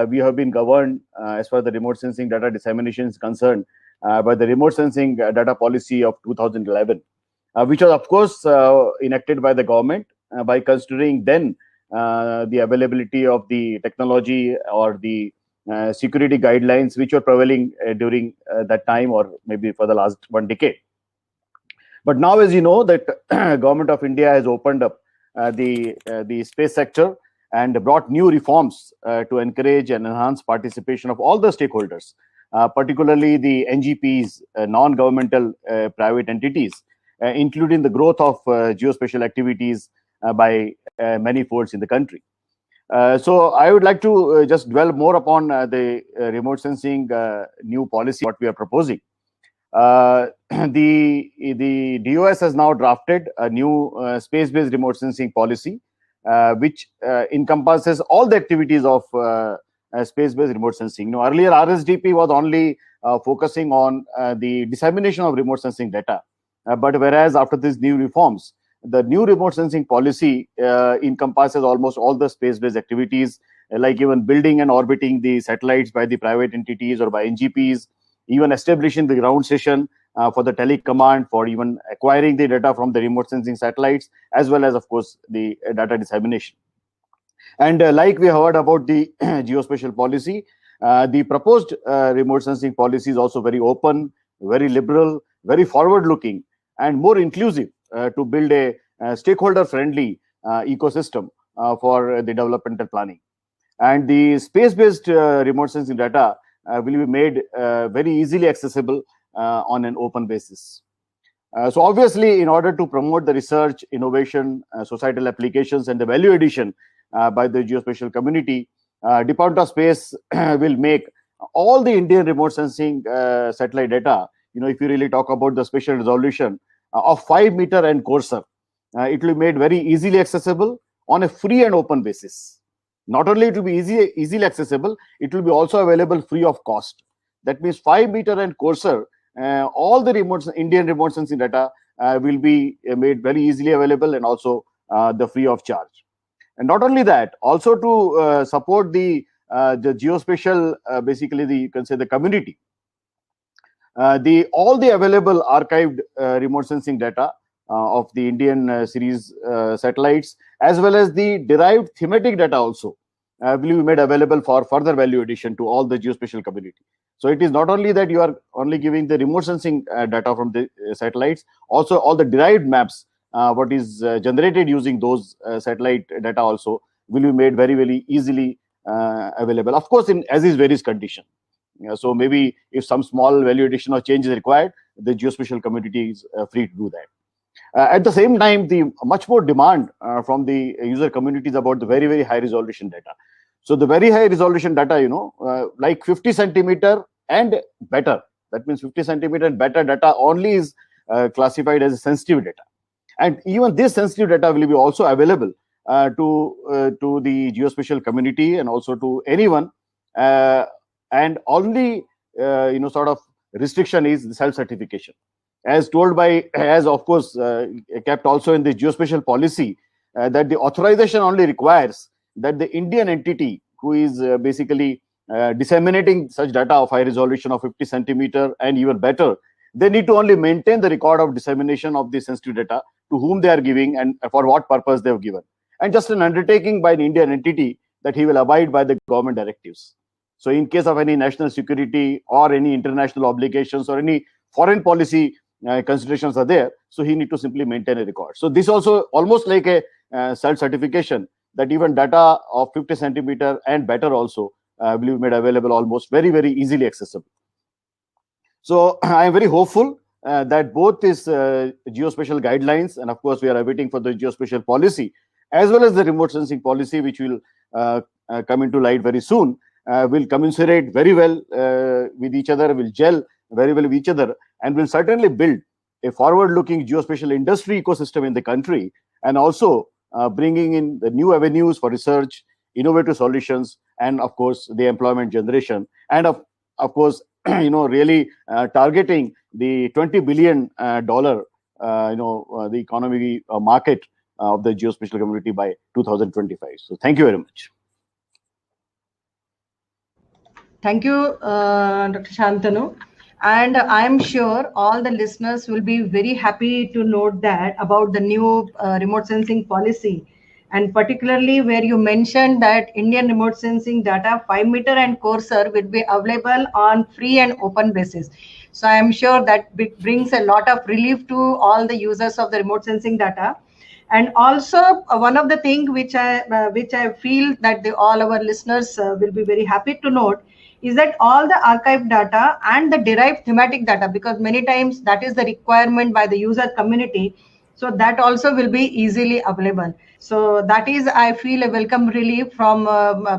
we have been governed as far as the remote sensing data dissemination is concerned by the remote sensing data policy of 2011, which was of course enacted by the government by considering then the availability of the technology or the security guidelines which were prevailing during that time, or maybe for the last 1 decade. But now, as you know, that Government of India has opened up the space sector and brought new reforms to encourage and enhance participation of all the stakeholders, particularly the NGPs, non-governmental private entities, including the growth of geospatial activities by many folds in the country. So I would like to just dwell more upon the remote sensing new policy, what we are proposing. The DOS has now drafted a new space-based remote sensing policy, which encompasses all the activities of space-based remote sensing. You know, earlier RSDP was only focusing on the dissemination of remote sensing data, but whereas after these new reforms, the new remote sensing policy encompasses almost all the space-based activities, like even building and orbiting the satellites by the private entities or by NGPs, even establishing the ground station for the telecommand, for even acquiring the data from the remote sensing satellites, as well as, of course, the data dissemination. And like we heard about the geospatial policy, the proposed remote sensing policy is also very open, very liberal, very forward-looking, and more inclusive to build a stakeholder-friendly ecosystem for the developmental planning. And the space-based remote sensing data will be made very easily accessible on an open basis. So obviously, in order to promote the research, innovation, societal applications, and the value addition by the geospatial community, Department of Space will make all the Indian remote sensing satellite data, you know, if you really talk about the spatial resolution of 5 meter and coarser, it will be made very easily accessible on a free and open basis. Not only it will be easily accessible, it will be also available free of cost. That means 5 meter and coarser, all the Indian remote sensing data will be made very easily available, and also the free of charge. And not only that, also to support the geospatial, basically you can say the community, all the available archived remote sensing data of the Indian series satellites, as well as the derived thematic data also will be made available for further value addition to all the geospatial community. So it is not only that you are only giving the remote sensing data from the satellites, also all the derived maps, what is generated using those satellite data also will be made very, very easily available. Of course, in as is various condition. So maybe if some small value addition or change is required, the geospatial community is free to do that. At the same time, the much more demand from the user communities about the very, very high resolution data. So the very high resolution data, you know, like 50 centimeter and better. That means 50 centimeter and better data only is classified as sensitive data. And even this sensitive data will be also available to the geospatial community and also to anyone. And only, you know, sort of restriction is the self-certification. As told by, as of course, kept also in the geospatial policy, that the authorization only requires that the Indian entity who is basically disseminating such data of high resolution of 50 centimeter and even better, they need to only maintain the record of dissemination of the sensitive data to whom they are giving and for what purpose they have given. And just an undertaking by an Indian entity that he will abide by the government directives. So in case of any national security or any international obligations or any foreign policy considerations are there, so he need to simply maintain a record. So this also almost like a self-certification that even data of 50 centimeter and better also will be made available almost very, very easily accessible. So I am very hopeful that both these geospatial guidelines, and of course we are awaiting for the geospatial policy, as well as the remote sensing policy, which will come into light very soon, will commiserate very well with each other, will gel very well with each other, and will certainly build a forward-looking geospatial industry ecosystem in the country, and also bringing in the new avenues for research, innovative solutions, and of course the employment generation, and of course you know, really targeting the $20 billion the economy market of the geospatial community by 2025. So thank you very much. Thank you, Dr. Shantanu. And I'm sure all the listeners will be very happy to note that about the new remote sensing policy, and particularly where you mentioned that Indian remote sensing data 5-meter and coarser will be available on free and open basis. So I'm sure that brings a lot of relief to all the users of the remote sensing data. And also one of the things which I feel that all our listeners will be very happy to note is that all the archived data and the derived thematic data, because many times that is the requirement by the user community, so that also will be easily available. So that is, I feel, a welcome relief from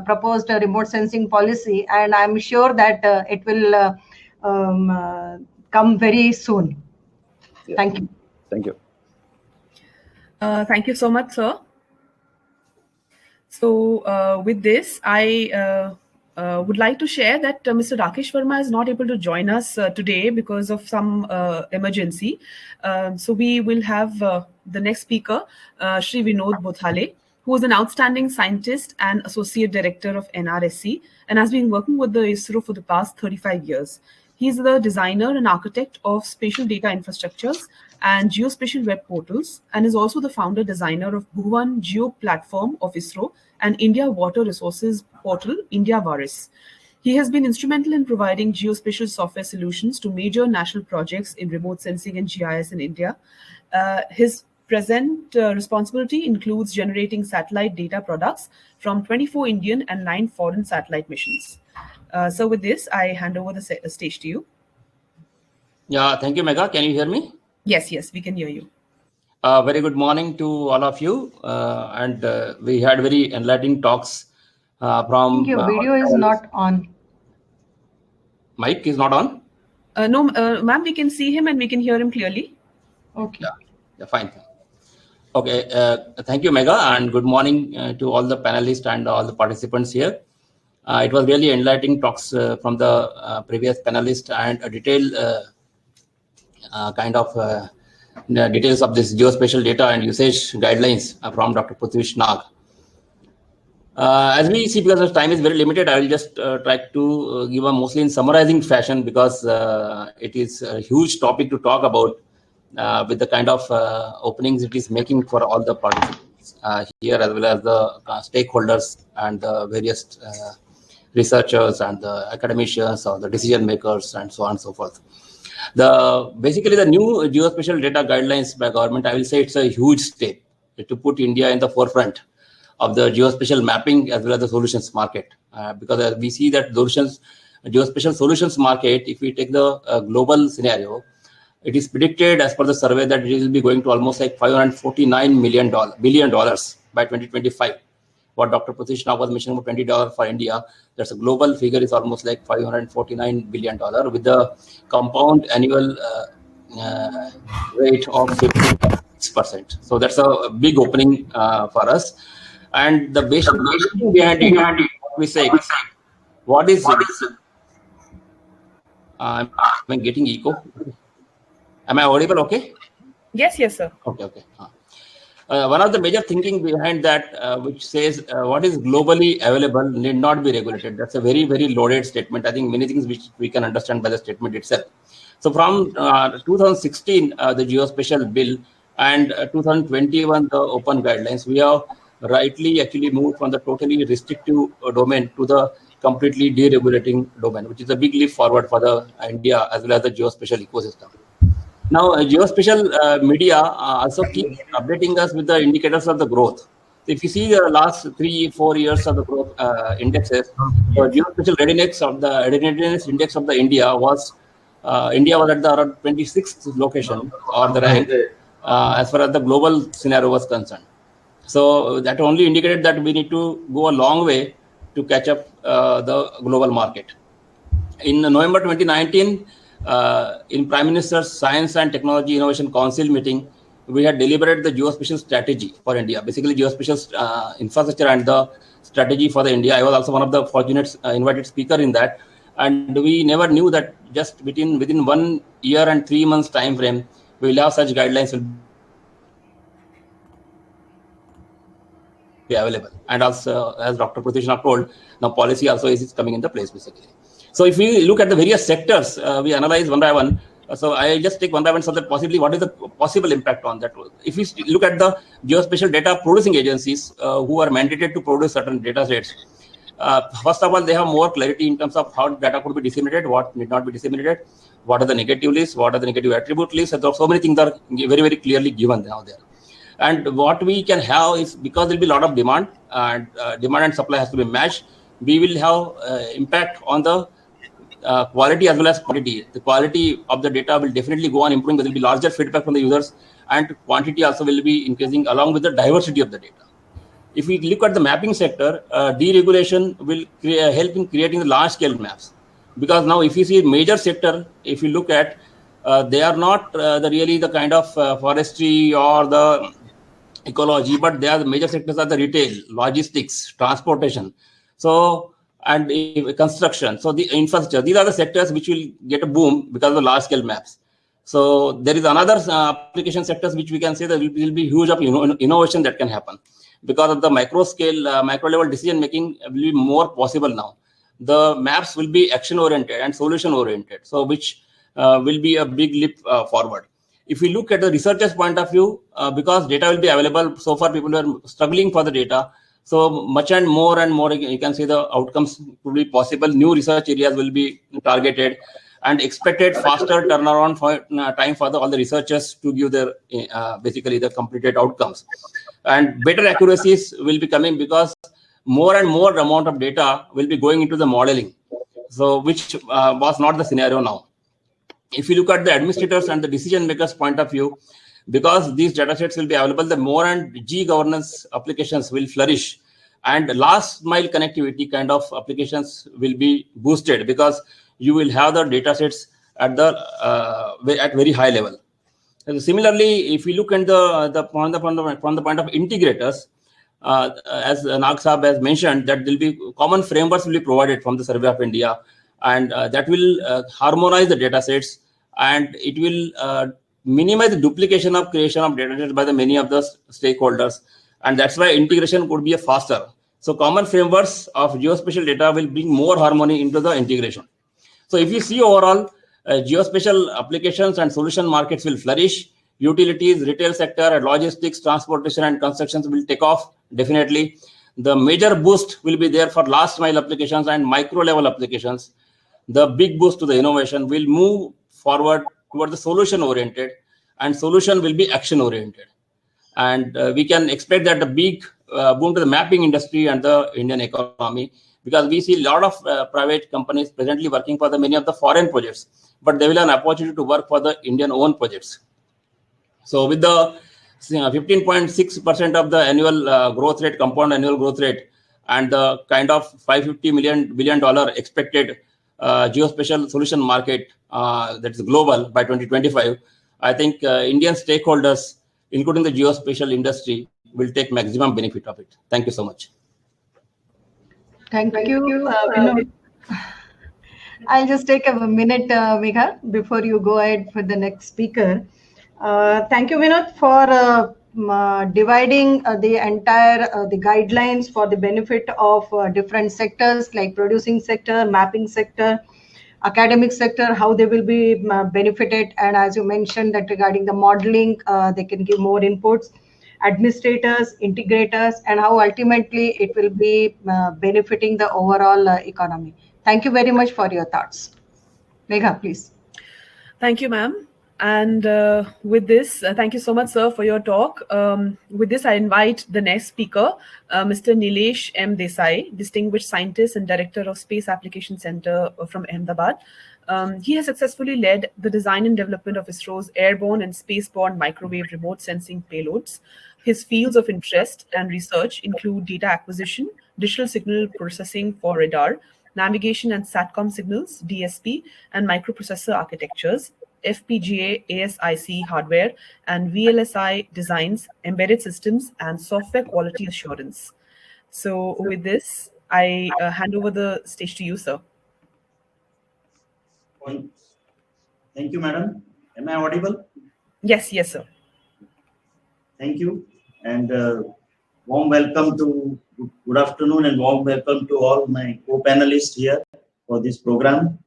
proposed remote sensing policy, and I'm sure that it will come very soon. Yeah. Thank you. Thank you. Thank you so much, sir. So with this, I would like to share that Mr. Rakesh Verma is not able to join us today because of some emergency. So we will have the next speaker, Shri Vinod Bothale, who is an outstanding scientist and associate director of NRSC and has been working with the ISRO for the past 35 years. He is the designer and architect of spatial data infrastructures and geospatial web portals, and is also the founder designer of Bhuvan Geo platform of ISRO and India Water Resources portal, India Varis. He has been instrumental in providing geospatial software solutions to major national projects in remote sensing and GIS in India. His present responsibility includes generating satellite data products from 24 Indian and 9 foreign satellite missions. So with this, I hand over the stage to you. Yeah, thank you, Megha. Can you hear me? Yes, we can hear you. Very good morning to all of you. And we had very enlightening talks from... I think your video is not on. Mic is not on? No, ma'am, we can see him and we can hear him clearly. Okay. Yeah, fine. Okay, thank you, Megha, and good morning to all the panelists and all the participants here. It was really enlightening talks from the previous panelist and a detailed kind of details of this geospatial data and usage guidelines from Dr. Prithvish Nag. As we see, because the time is very limited, I will just try to give a mostly in summarizing fashion, because it is a huge topic to talk about with the kind of openings it is making for all the participants here, as well as the stakeholders and the various researchers and the academicians or the decision makers and so on and so forth. Basically the new geospatial data guidelines by government, I will say it's a huge step to put India in the forefront of the geospatial mapping as well as the solutions market, because we see that geospatial solutions market, if we take the global scenario, it is predicted as per the survey that it will be going to almost like $549 billion by 2025. What Dr. Prithvish Nag was mentioning about $20 for India, that's a global figure, is almost like $549 billion with the compound annual rate of 56%. So that's a big opening for us. And the basic behind it, we say, what is I'm getting echo. Am I audible? Okay. Yes, sir. Okay. One of the major thinking behind that, which says what is globally available need not be regulated. That's a very, very loaded statement. I think many things which we can understand by the statement itself. So from 2016, the geospatial bill, and 2021, the open guidelines, we have rightly actually moved from the totally restrictive domain to the completely deregulating domain, which is a big leap forward for the India as well as the geospatial ecosystem. Now, geospatial media also keep updating us with the indicators of the growth. So if you see the last 3-4 years of the growth indexes, the geospatial readiness index of the India was at the around 26th location or the rank as far as the global scenario was concerned. So that only indicated that we need to go a long way to catch up the global market. In November 2019, in Prime Minister's Science and Technology Innovation Council meeting, we had deliberated the geospatial strategy for India, basically geospatial infrastructure and the strategy for the India. I was also one of the fortunate invited speaker in that. And we never knew that just within 1 year and 3 months time frame, we will have such guidelines. be available. And also, as Dr. Pratyush told, now policy also is coming into place basically. So if we look at the various sectors, we analyze one by one. So I just take one by one so that possibly what is the possible impact on that. If we look at the geospatial data producing agencies who are mandated to produce certain data sets, first of all, they have more clarity in terms of how data could be disseminated, what need not be disseminated, what are the negative lists, what are the negative attribute lists. So many things are very, very clearly given now there. And what we can have is, because there will be a lot of demand, and demand and supply has to be matched, we will have impact on the quality as well as quantity. The quality of the data will definitely go on improving. There will be larger feedback from the users, and quantity also will be increasing along with the diversity of the data. If we look at the mapping sector, deregulation will help in creating the large-scale maps. Because now, if you see a major sector, if you look at, they are not really the kind of forestry or the ecology, but they are the major sectors are the retail, logistics, transportation, so and construction. So the infrastructure, these are the sectors which will get a boom because of the large-scale maps. So there is another application sectors which we can say that will be huge of innovation that can happen. Because of the micro scale, micro level decision making will be more possible now. The maps will be action oriented and solution oriented, so which will be a big leap forward. If we look at the researchers' point of view, because data will be available, so far people are struggling for the data. So much and more, you can see the outcomes will be possible. New research areas will be targeted, and expected faster turnaround time for all the researchers to give their basically the completed outcomes. And better accuracies will be coming because more and more amount of data will be going into the modeling, so which was not the scenario now. If you look at the administrators and the decision makers point of view, because these data sets will be available, the more and G-governance applications will flourish, and last mile connectivity kind of applications will be boosted because you will have the data sets at the at very high level. And similarly, if we look at from the point of integrators, as Nag Saab has mentioned, that will be common frameworks will be provided from the Survey of India, and that will harmonize the data sets, and it will minimize the duplication of creation of data sets by the many of the stakeholders, and that's why integration could be a faster. So common frameworks of geospatial data will bring more harmony into the integration. So if you see overall, geospatial applications and solution markets will flourish. Utilities, retail sector, logistics, transportation, and constructions will take off definitely. The major boost will be there for last mile applications and micro level applications. The big boost to the innovation will move forward toward the solution oriented, and solution will be action oriented. And we can expect that the big boom to the mapping industry and the Indian economy, because we see a lot of private companies presently working for many of the foreign projects, but they will have an opportunity to work for the Indian own projects. So with the 15.6% of the annual growth rate, compound annual growth rate, and the kind of $550 billion expected geospatial solution market that's global by 2025, I think Indian stakeholders, including the geospatial industry, will take maximum benefit of it. Thank you so much. Thank you, Vinod. I'll just take a minute, Megha, before you go ahead for the next speaker. Thank you, Vinod, for dividing the entire the guidelines for the benefit of different sectors like producing sector, mapping sector, academic sector, how they will be benefited. And as you mentioned that regarding the modeling, they can give more inputs, administrators, integrators, and how ultimately it will be benefiting the overall economy. Thank you very much for your thoughts. Megha, please. Thank you, ma'am. And with this, thank you so much, sir, for your talk. With this, I invite the next speaker, Mr. Nilesh M. Desai, Distinguished Scientist and Director of Space Application Center from Ahmedabad. He has successfully led the design and development of ISRO's airborne and spaceborne microwave remote sensing payloads. His fields of interest and research include data acquisition, digital signal processing for radar, navigation and SATCOM signals, DSP, and microprocessor architectures, FPGA, ASIC hardware, and VLSI designs, embedded systems, and software quality assurance. So with this, I hand over the stage to you, sir. Thank you, madam. Am I audible? Yes, sir. Thank you. And warm welcome to, good afternoon and warm welcome to all my co-panelists here for this program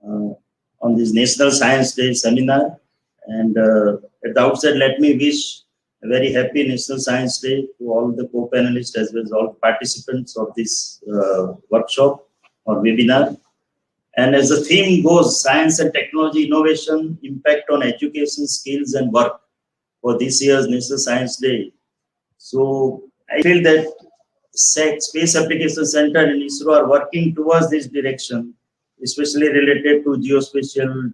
on this National Science Day seminar. And at the outset, let me wish a very happy National Science Day to all the co-panelists as well as all participants of this workshop or webinar. And as the theme goes, science and technology innovation, impact on education, skills and work for this year's National Science Day. So I feel that Space Application Center and ISRO are working towards this direction, especially related to geospatial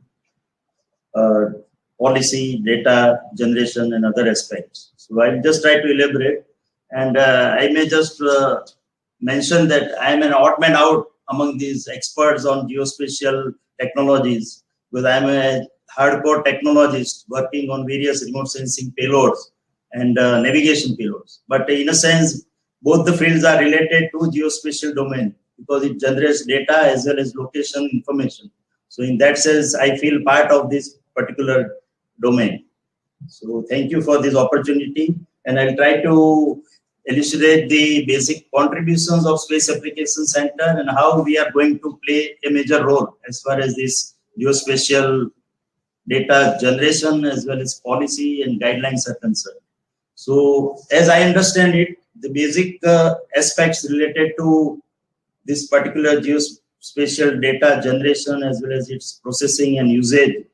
policy, data generation and other aspects. So I'll just try to elaborate, and I may just mention that I am an odd man out among these experts on geospatial technologies, because I am a hardcore technologist working on various remote sensing payloads and navigation payloads. But in a sense, both the fields are related to geospatial domain because it generates data as well as location information. So in that sense, I feel part of this particular domain. So thank you for this opportunity, and I'll try to elucidate the basic contributions of Space Application Center and how we are going to play a major role as far as this geospatial data generation as well as policy and guidelines are concerned. So as I understand it, the basic aspects related to this particular geospatial data generation as well as its processing and usage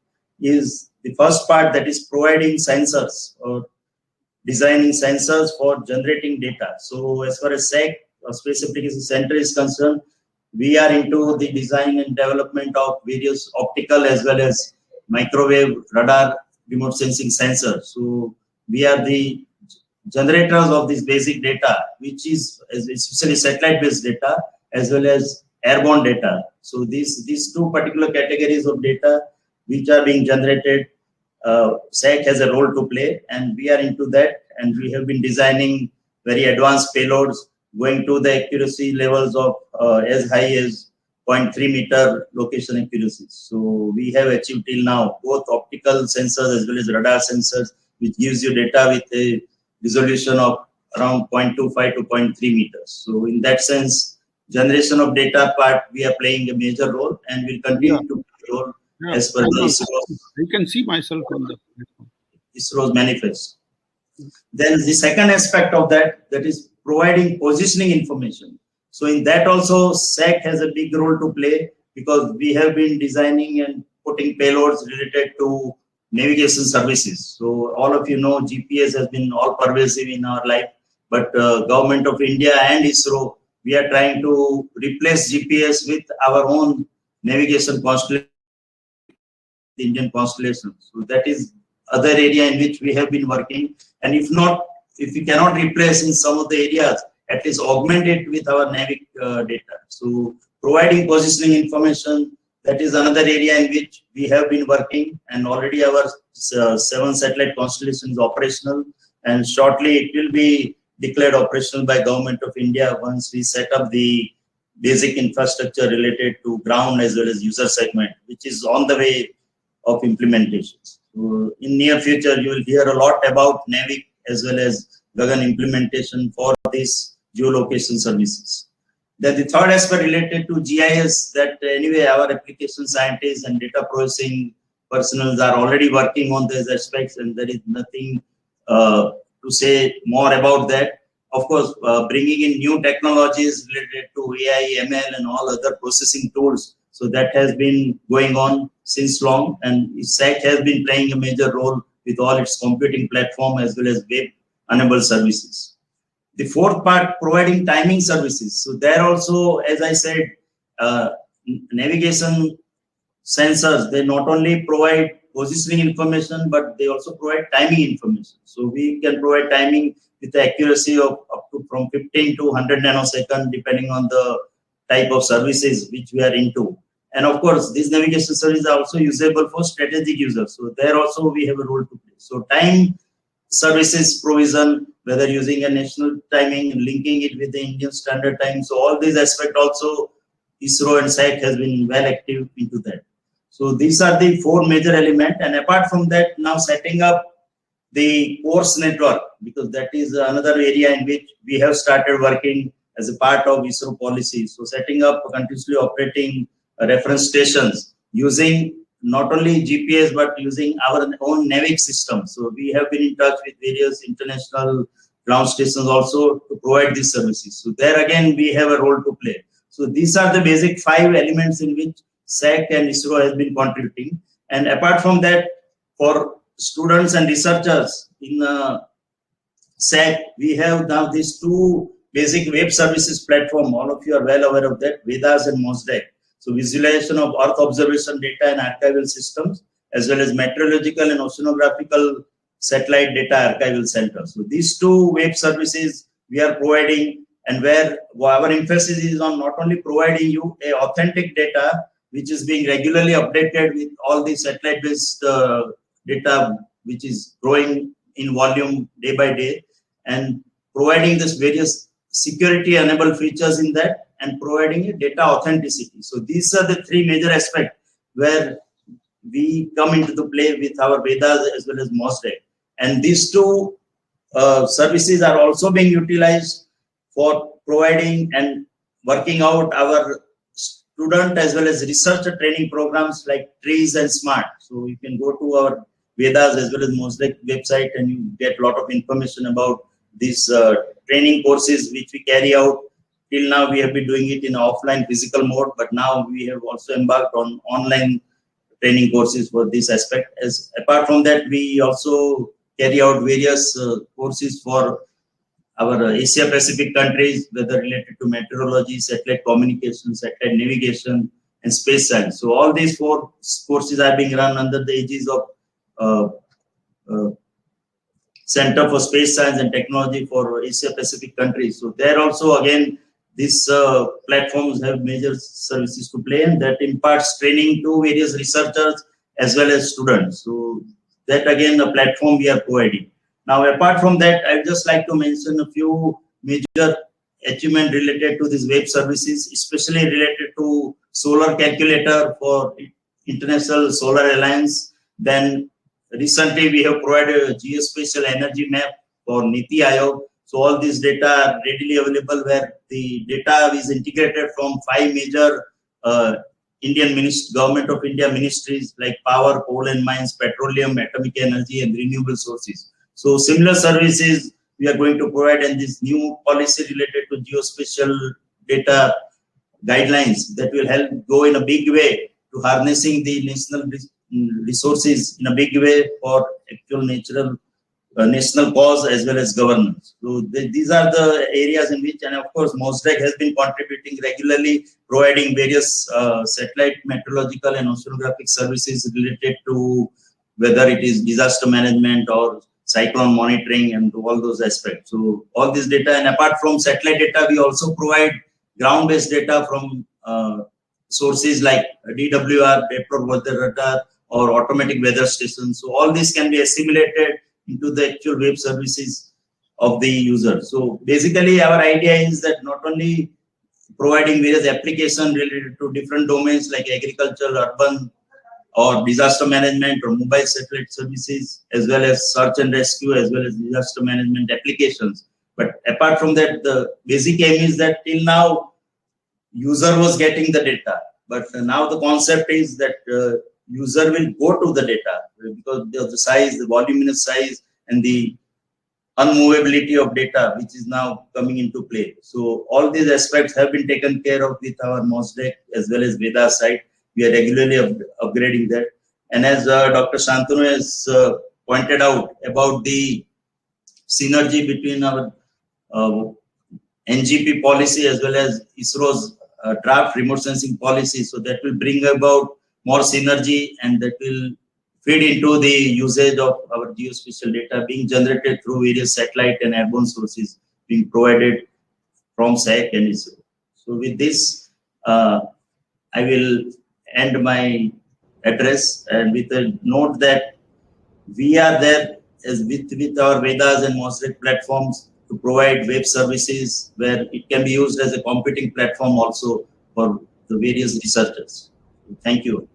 is the first part, that is providing sensors or designing sensors for generating data. So as far as SAC, Space Application Center is concerned, we are into the design and development of various optical as well as microwave radar remote sensing sensors. So we are the generators of this basic data, which is especially satellite-based data as well as airborne data. So these two particular categories of data which are being generated, SAC has a role to play, and we are into that, and we have been designing very advanced payloads going to the accuracy levels of as high as 0.3 meter location accuracies. So we have achieved till now both optical sensors as well as radar sensors, which gives you data with a resolution of around 0.25 to 0.3 meters. So in that sense, generation of data part, we are playing a major role and will continue to play a role as per the I can see myself on the ISRO's manifest. Then the second aspect of that is providing positioning information. So in that also, SAC has a big role to play because we have been designing and putting payloads related to navigation services. So all of you know GPS has been all pervasive in our life, but Government of India and ISRO, we are trying to replace GPS with our own navigation constellation, the Indian constellation. So that is other area in which we have been working, and if we cannot replace in some of the areas, at least augment it with our NAVIC data. So providing positioning information, that is another area in which we have been working, and already our 7 satellite constellation is operational, and shortly it will be declared operational by Government of India once we set up the basic infrastructure related to ground as well as user segment, which is on the way of implementation. So in near future, you will hear a lot about NAVIC as well as Gagan implementation for these geolocation services. Then the third aspect related to GIS, that anyway our application scientists and data processing personnel are already working on these aspects, and there is nothing to say more about that. Of course, bringing in new technologies related to AI, ML and all other processing tools. So that has been going on since long, and SAC has been playing a major role with all its computing platform as well as web-enabled services. The fourth part, providing timing services. So there also, as I said, navigation sensors, they not only provide positioning information, but they also provide timing information. So we can provide timing with the accuracy of up to from 15 to 100 nanoseconds, depending on the type of services which we are into. And of course, these navigation services are also usable for strategic users. So there also we have a role to play. So time services provision, whether using a national timing, linking it with the Indian standard time. So all these aspects also ISRO and SAC has been well active into that. So these are the four major elements. And apart from that, now setting up the course network, because that is another area in which we have started working as a part of ISRO policy. So setting up continuously operating reference stations using not only GPS but using our own NAVIC system. So we have been in touch with various international ground stations also to provide these services. So there again we have a role to play. So these are the basic 5 elements in which SAC and ISRO has been contributing. And apart from that, for students and researchers in SAC, we have now these 2 basic web services platform. All of you are well aware of that, Vedas and MOSDEC. So visualization of Earth observation data and archival systems, as well as meteorological and oceanographical satellite data archival center. So these 2 web services we are providing, and where our emphasis is on not only providing you a authentic data, which is being regularly updated with all the satellite-based data, which is growing in volume day by day, and providing this various security-enabled features in that, and providing a data authenticity. So these are the 3 major aspects where we come into the play with our Vedas as well as MOSDEC. And these 2 services are also being utilized for providing and working out our student as well as researcher training programs like TREES and SMART. So you can go to our Vedas as well as MOSDEC website and you get a lot of information about these training courses which we carry out. Till now we have been doing it in offline physical mode, but now we have also embarked on online training courses for this aspect. As apart from that, we also carry out various courses for our Asia Pacific countries, whether related to meteorology, satellite communication, satellite navigation, and space science. So all these 4 courses are being run under the aegis of Center for Space Science and Technology for Asia Pacific countries. So there also again, these platforms have major services to play, and that imparts training to various researchers as well as students. So that again, the platform we are providing. Now, apart from that, I would just like to mention a few major achievements related to these web services, especially related to solar calculator for International Solar Alliance. Then recently we have provided a geospatial energy map for NITI Aayog. So all these data are readily available, where the data is integrated from 5 major Government of India ministries like power, coal and mines, petroleum, atomic energy, and renewable sources. So similar services we are going to provide, and this new policy related to geospatial data guidelines that will help go in a big way to harnessing the national resources in a big way for actual national cause as well as governance. So these are the areas in which, and of course, MOSDEC has been contributing regularly, providing various satellite meteorological and oceanographic services related to whether it is disaster management or cyclone monitoring and all those aspects. So all this data, and apart from satellite data, we also provide ground-based data from sources like DWR, paper weather radar, or automatic weather stations. So all this can be assimilated into the actual web services of the user. So basically our idea is that not only providing various applications related to different domains like agriculture, urban, or disaster management or mobile satellite services, as well as search and rescue, as well as disaster management applications. But apart from that, the basic aim is that till now, user was getting the data. But now the concept is that user will go to the data because of the size, the voluminous size, and the unmovability of data, which is now coming into play. So all these aspects have been taken care of with our MOSDEC as well as Vedas site. We are regularly upgrading that. And as Dr. Shantanu has pointed out about the synergy between our NGP policy as well as ISRO's draft remote sensing policy, so that will bring about more synergy, and that will feed into the usage of our geospatial data being generated through various satellite and airborne sources being provided from SAC and ISRO. So with this, I will end my address, and with a note that we are there as with our Vedas and MOSDEC platforms to provide web services where it can be used as a computing platform also for the various researchers. Thank you.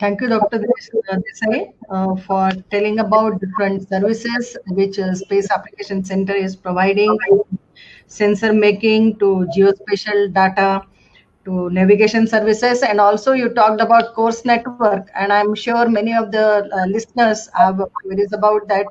Thank you, Dr. Desai, for telling about different services which Space Application Center is providing, sensor making to geospatial data to navigation services, and also you talked about course network, and I'm sure many of the listeners have queries about that.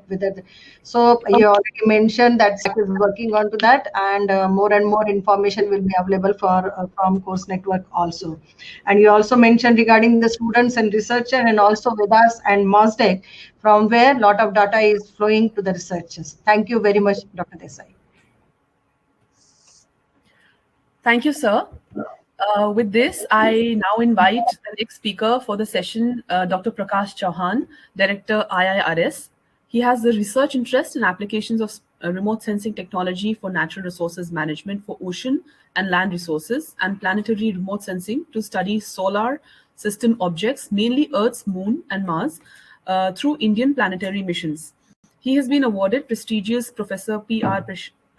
So you already mentioned that SAC is working on to that, and more and more information will be available from course network also. And you also mentioned regarding the students and researcher, and also Vedas and MOSDEC, from where a lot of data is flowing to the researchers. Thank you very much, Dr. Desai. Thank you, sir. With this, I now invite the next speaker for the session, Dr. Prakash Chauhan, Director IIRS. He has the research interest in applications of remote sensing technology for natural resources management for ocean and land resources and planetary remote sensing to study solar system objects, mainly Earth's moon and Mars, through Indian planetary missions. He has been awarded prestigious Professor P.R.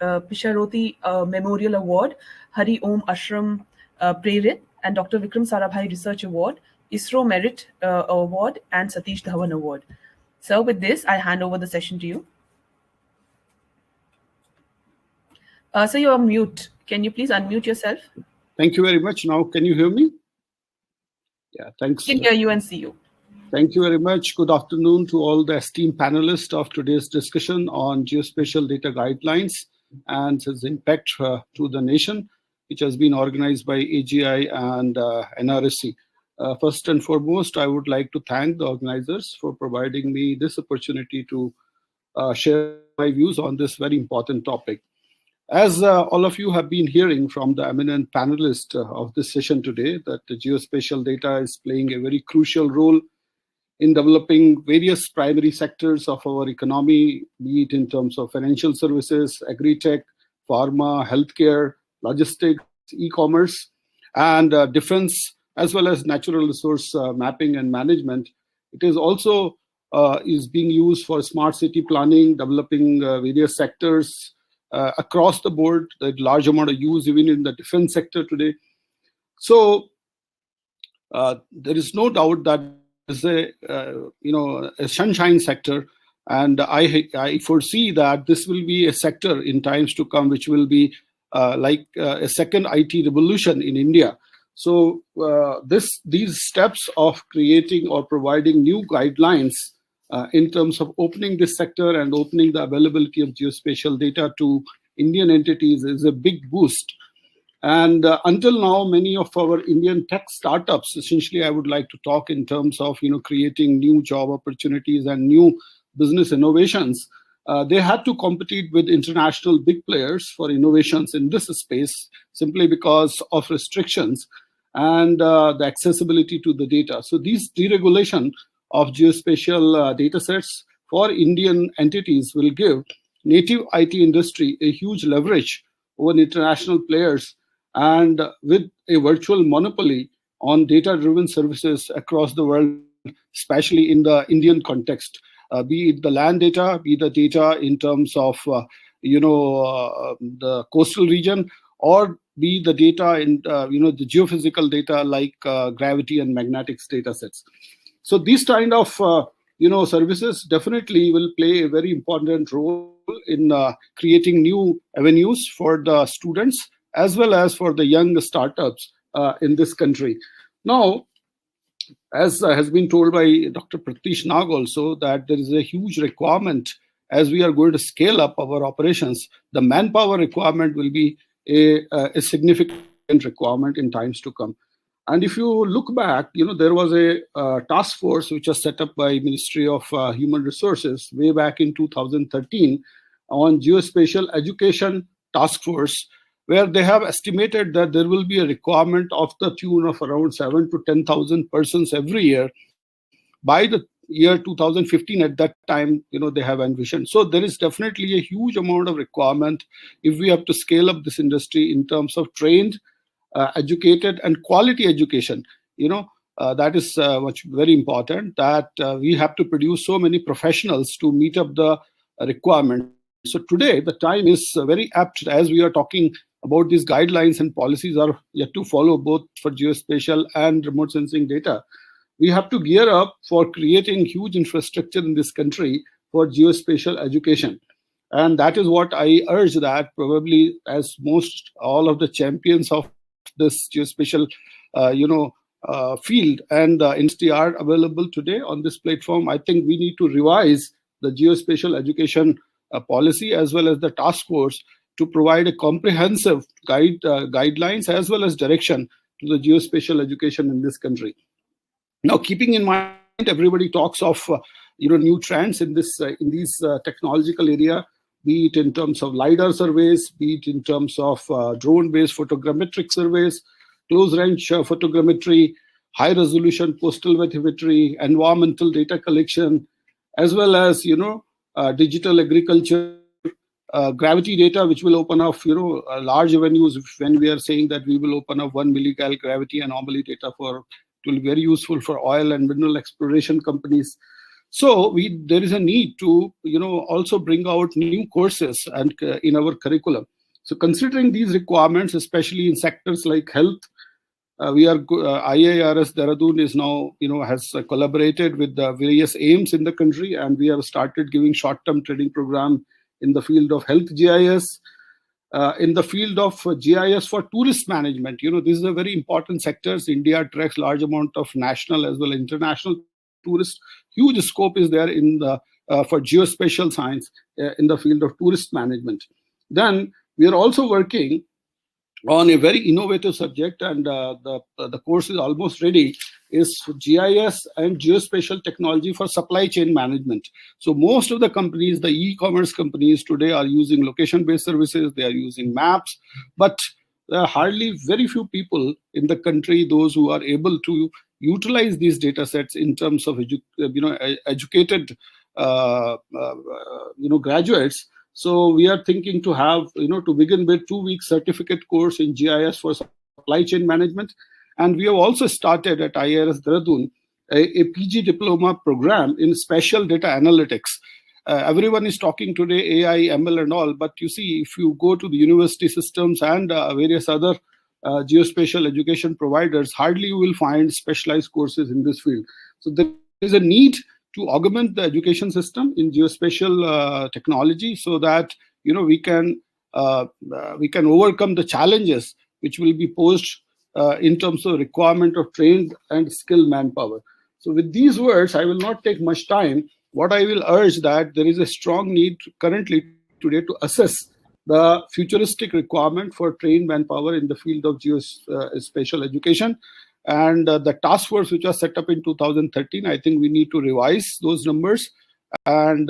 Pisharoti Memorial Award, Hari Om Ashram Prerit, and Dr. Vikram Sarabhai Research Award, ISRO Merit Award, and Satish Dhawan Award. So with this, I hand over the session to you. So you're on mute. Can you please unmute yourself? Thank you very much. Now, can you hear me? Yeah, thanks. I can hear you and see you. Thank you very much. Good afternoon to all the esteemed panelists of today's discussion on geospatial data guidelines and its impact to the nation, which has been organized by AGI and NRSC. First and foremost, I would like to thank the organizers for providing me this opportunity to share my views on this very important topic. As all of you have been hearing from the eminent panelists of this session today, that the geospatial data is playing a very crucial role in developing various primary sectors of our economy, be it in terms of financial services, agri-tech, pharma, healthcare, logistics, e-commerce, and defense, as well as natural resource mapping and management. It is also is being used for smart city planning, developing various sectors across the board. There's a large amount of use even in the defense sector today. So there is no doubt that is a sunshine sector, and I foresee that this will be a sector in times to come which will be like a second IT revolution in India. So these steps of creating or providing new guidelines in terms of opening this sector and opening the availability of geospatial data to Indian entities is a big boost. And until now, many of our Indian tech startups, essentially, I would like to talk in terms of creating new job opportunities and new business innovations. They had to compete with international big players for innovations in this space simply because of restrictions and the accessibility to the data. So these deregulation of geospatial data sets for Indian entities will give native IT industry a huge leverage over international players, and with a virtual monopoly on data-driven services across the world, especially in the Indian context, be it the land data, be the data in terms of the coastal region, or be the data in the geophysical data like gravity and magnetics data sets. So these kind of services definitely will play a very important role in creating new avenues for the students as well as for the young startups in this country. Now, as has been told by Dr. Pratish Nag also, that there is a huge requirement as we are going to scale up our operations. The manpower requirement will be a significant requirement in times to come. And if you look back, there was a task force which was set up by Ministry of Human Resources way back in 2013 on geospatial education task force, where they have estimated that there will be a requirement of the tune of around 7,000 to 10,000 persons every year by the year 2015. At that time, they have envisioned. So there is definitely a huge amount of requirement if we have to scale up this industry in terms of trained, educated, and quality education. That is very important, that we have to produce so many professionals to meet up the requirement. So today, the time is very apt as we are talking about these guidelines and policies are yet to follow both for geospatial and remote sensing data. we have to gear up for creating huge infrastructure in this country for geospatial education. And that is what I urge, that probably as most all of the champions of this geospatial field and industry are available today on this platform. I think we need to revise the geospatial education policy as well as the task force to provide a comprehensive guidelines as well as direction to the geospatial education in this country. Now, keeping in mind, everybody talks of new trends in these technological area, be it in terms of LiDAR surveys, be it in terms of drone-based photogrammetric surveys, close-range photogrammetry, high-resolution postal bathymetry, environmental data collection, as well as digital agriculture, gravity data, which will open up large avenues. When we are saying that we will open up 1 millical gravity anomaly data it will be very useful for oil and mineral exploration companies. So there is a need to also bring out new courses and in our curriculum. So considering these requirements, especially in sectors like health, IIRS Dehradun is now has collaborated with the various AIIMS in the country, and we have started giving short-term training program in the field of health GIS, in the field of GIS for tourist management. This is a very important sector. India attracts large amount of national as well as international tourists. Huge scope is there in the for geospatial science in the field of tourist management. Then we are also working on a very innovative subject, and the course is almost ready, is GIS and geospatial technology for supply chain management. So most of the companies, the e-commerce companies today, are using location-based services, they are using maps, but there are hardly very few people in the country, those who are able to utilize these data sets in terms of educated graduates. So we are thinking to have, to begin with, 2-week certificate course in GIS for supply chain management. And we have also started at IIRS Dehradun a PG diploma program in spatial data analytics. Everyone is talking today AI, ML and all, but you see, if you go to the university systems and various other geospatial education providers, hardly you will find specialized courses in this field. So there is a need to augment the education system in geospatial technology, so that we can overcome the challenges which will be posed in terms of requirement of trained and skilled manpower. So with these words, I will not take much time. What I will urge, that there is a strong need currently today to assess the futuristic requirement for trained manpower in the field of geospatial education. And the task force which was set up in 2013, I think we need to revise those numbers, and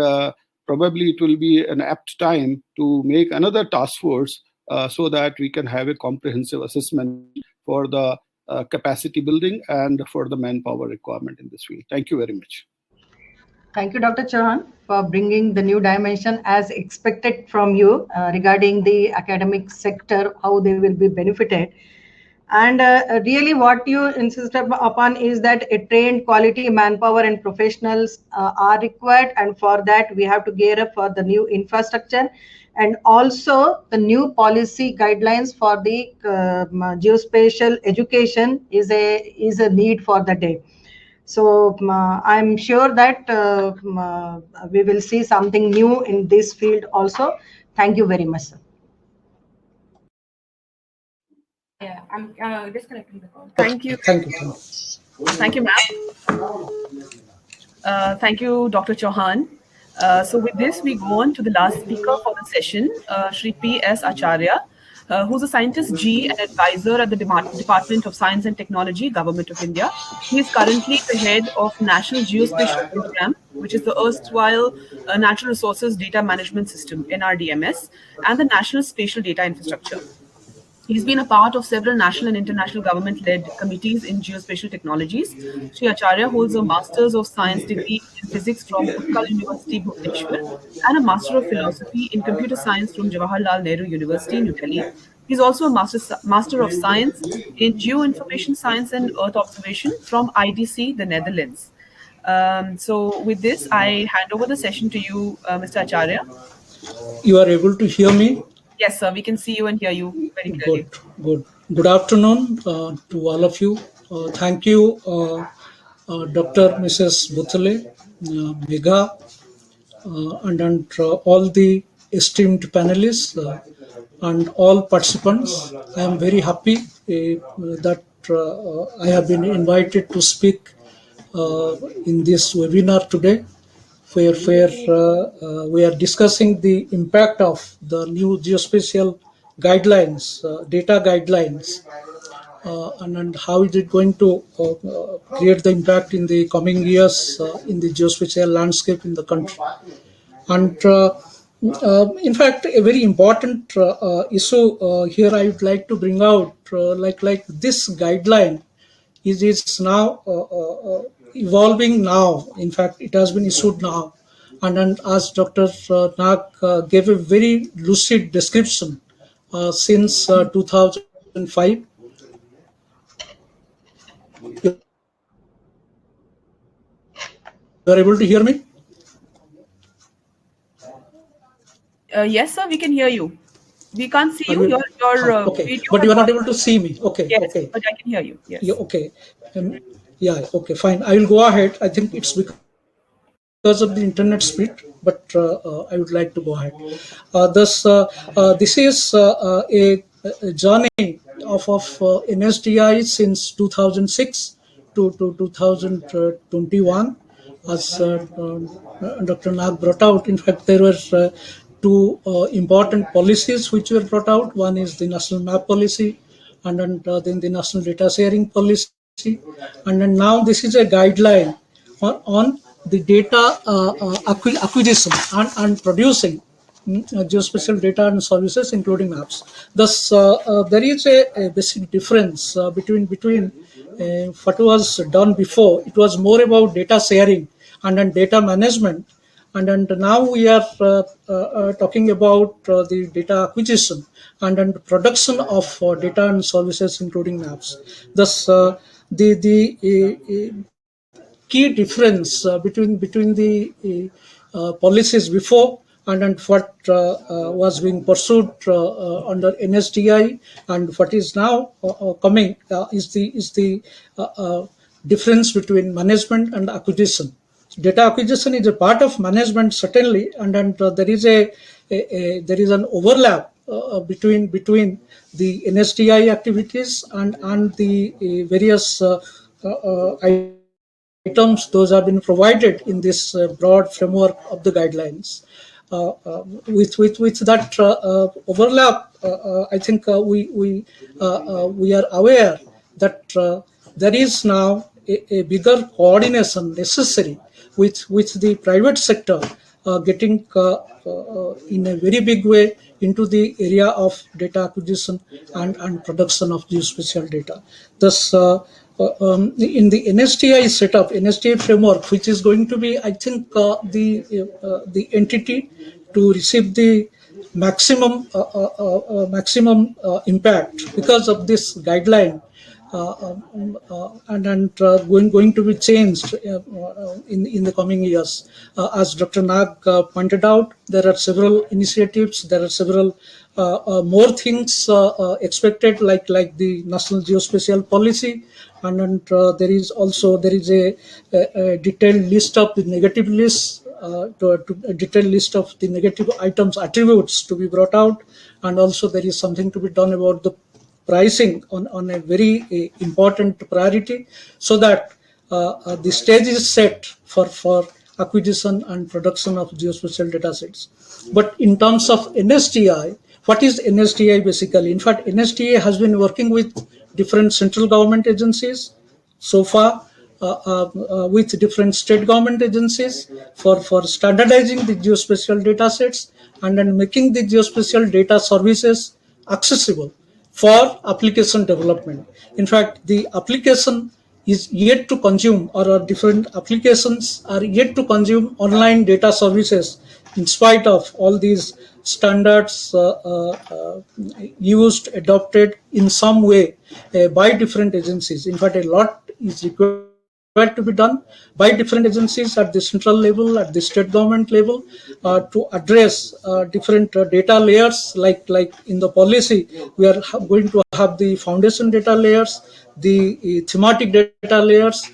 probably it will be an apt time to make another task force so that we can have a comprehensive assessment for the capacity building and for the manpower requirement in this field. Thank you very much. Thank you, Dr. Chauhan, for bringing the new dimension as expected from you regarding the academic sector, how they will be benefited. And really what you insist upon is that a trained quality manpower and professionals are required. And for that, we have to gear up for the new infrastructure and also the new policy guidelines for the geospatial education is a need for the day. So I'm sure that we will see something new in this field also. Thank you very much, sir. Yeah, I'm disconnecting the call. Thank you. Thank you. Thank you, ma'am. Thank you, Dr. Chauhan. So with this, we go on to the last speaker for the session, Shri P.S. Acharya, who's a scientist G and advisor at the Department of Science and Technology, Government of India. He is currently the head of National Geospatial Program, which is the erstwhile Natural Resources Data Management System, NRDMS, and the National Spatial Data Infrastructure. He's been a part of several national and international government-led committees in geospatial technologies. Shri Acharya holds a Master's of Science degree in Physics from Utkal University, Bhubaneswar, and a Master of Philosophy in Computer Science from Jawaharlal Nehru University, New Delhi. He's also a Master of Science in Geoinformation Science and Earth Observation from IDC, the Netherlands. So with this, I hand over the session to you, Mr. Acharya. You are able to hear me? Yes, sir. We can see you and hear you very clearly. Good afternoon to all of you. Thank you, Dr. Mrs. Butale, Megha, and all the esteemed panelists and all participants. I am very happy that I have been invited to speak in this webinar today, where we are discussing the impact of the new geospatial guidelines, data guidelines, and how is it going to create the impact in the coming years in the geospatial landscape in the country. And in fact, a very important issue here I would like to bring out, like this guideline is now evolving now. In fact, it has been issued now. And as Dr. Nag gave a very lucid description since 2005. You are able to hear me? Yes, sir, we can hear you. We can't see you. Your okay, video, but you are not able to see me. Okay, yes, okay. but I can hear you. Yes. Yeah, okay. Yeah, okay, fine. I will go ahead. I think it's because of the internet speed, but I would like to go ahead. This is a journey of NSDI since 2006 to 2021, as Dr. Nag brought out. In fact, there were two important policies which were brought out. One is the National Map Policy, and then the National Data Sharing Policy. And then now this is a guideline on the data acquisition and producing geospatial data and services, including maps. Thus, there is a basic difference between what was done before. It was more about data sharing and then data management. And now we are talking about the data acquisition and then production of data and services, including maps. Thus, the key difference between the policies before and what was being pursued under NSDI and what is now coming is the difference between management and acquisition. Data acquisition is a part of management, certainly, and there is an overlap between the NSDI activities and the various items those have been provided in this broad framework of the guidelines. With that overlap, I think we are aware that there is now a bigger coordination necessary with the private sector getting in a very big way into the area of data acquisition and production of geospatial data. Thus, in the NSDI setup, NSDI framework, which is going to be, I think, the entity to receive the maximum impact because of this guideline, and going to be changed in the coming years. As Dr. Nag pointed out, there are several initiatives, there are several more things expected, like the National Geospatial Policy, and there is a detailed list of the negative lists, a detailed list of the negative items, attributes to be brought out, and also there is something to be done about the pricing on a very important priority, so that the stage is set for acquisition and production of geospatial data sets. But in terms of NSDI, what is NSDI basically? In fact, NSDI has been working with different central government agencies so far, with different state government agencies for standardizing the geospatial data sets and then making the geospatial data services accessible for application development. In fact, the application is yet to consume, or different applications are yet to consume online data services, in spite of all these standards used, adopted in some way by different agencies. In fact, a lot is required to be done by different agencies at the central level, at the state government level, to address different data layers. Like in the policy, we are going to have the foundation data layers, the thematic data layers,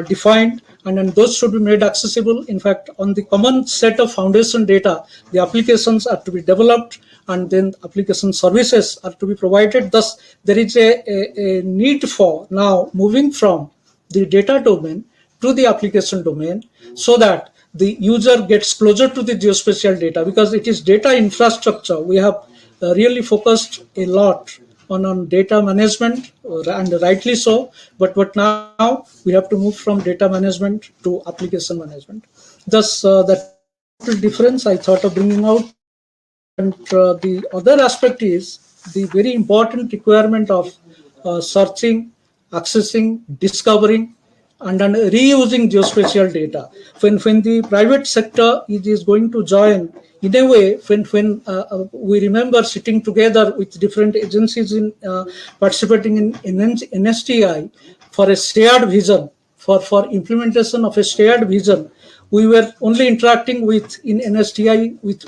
defined, and then those should be made accessible. In fact, on the common set of foundation data, the applications are to be developed, and then application services are to be provided. Thus, there is a need for now moving from the data domain to the application domain, so that the user gets closer to the geospatial data, because it is data infrastructure. We have really focused a lot on data management, and rightly so, but now we have to move from data management to application management. Thus, that difference I thought of bringing out. And the other aspect is the very important requirement of searching, accessing, discovering, and then reusing geospatial data. When the private sector is going to join, in a way, when we remember sitting together with different agencies in participating in NSTI for a shared vision, for implementation of a shared vision, we were only interacting with in NSTI with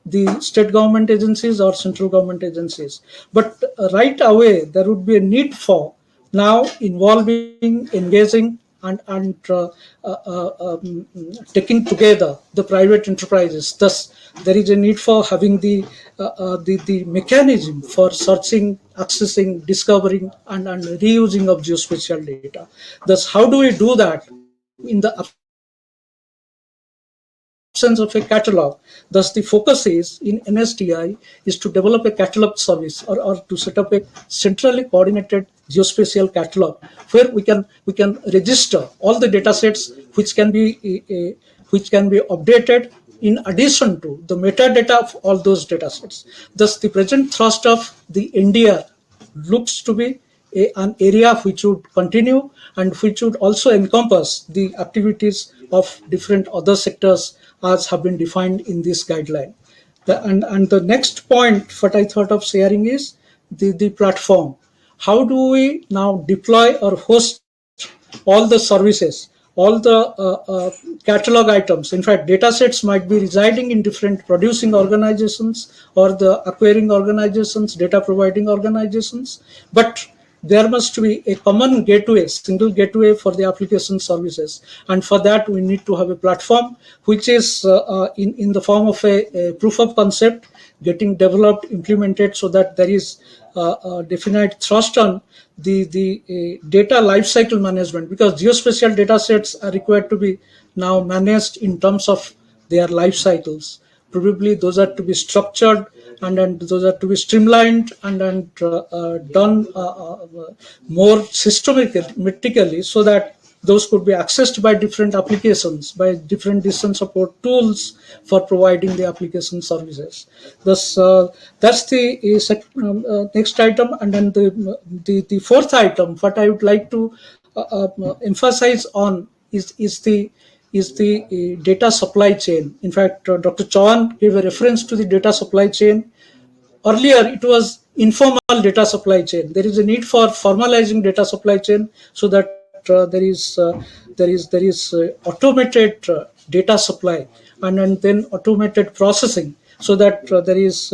the state government agencies or central government agencies. But right away, there would be a need for now involving, engaging, and taking together the private enterprises. Thus, there is a need for having the mechanism for searching, accessing, discovering, and reusing of geospatial data. Thus, how do we do that in the absence of a catalog? Thus, the focus is in NSTI is to develop a catalog service, or to set up a centrally coordinated geospatial catalog where we can register all the data sets which can be updated in addition to the metadata of all those data sets. Thus, the present thrust of the NDR looks to be an area which would continue and which would also encompass the activities of different other sectors as have been defined in this guideline. And the next point what I thought of sharing is the platform. How do we now deploy or host all the services, all the catalog items? In fact, data sets might be residing in different producing organizations or the acquiring organizations, data providing organizations, but there must be a common gateway, single gateway for the application services. And for that, we need to have a platform which is in the form of a proof of concept getting developed, implemented, so that there is a definite thrust on the data lifecycle management, because geospatial data sets are required to be now managed in terms of their life cycles. Probably those are to be structured, and then those are to be streamlined and done more systematically, so that those could be accessed by different applications, by different decision support tools for providing the application services. Thus, that's the next item. And then the fourth item, what I would like to emphasize on is the data supply chain. In fact, Dr. Chauhan gave a reference to the data supply chain. Earlier, it was informal data supply chain. There is a need for formalizing data supply chain, so that there is automated data supply, and then automated processing, so that there is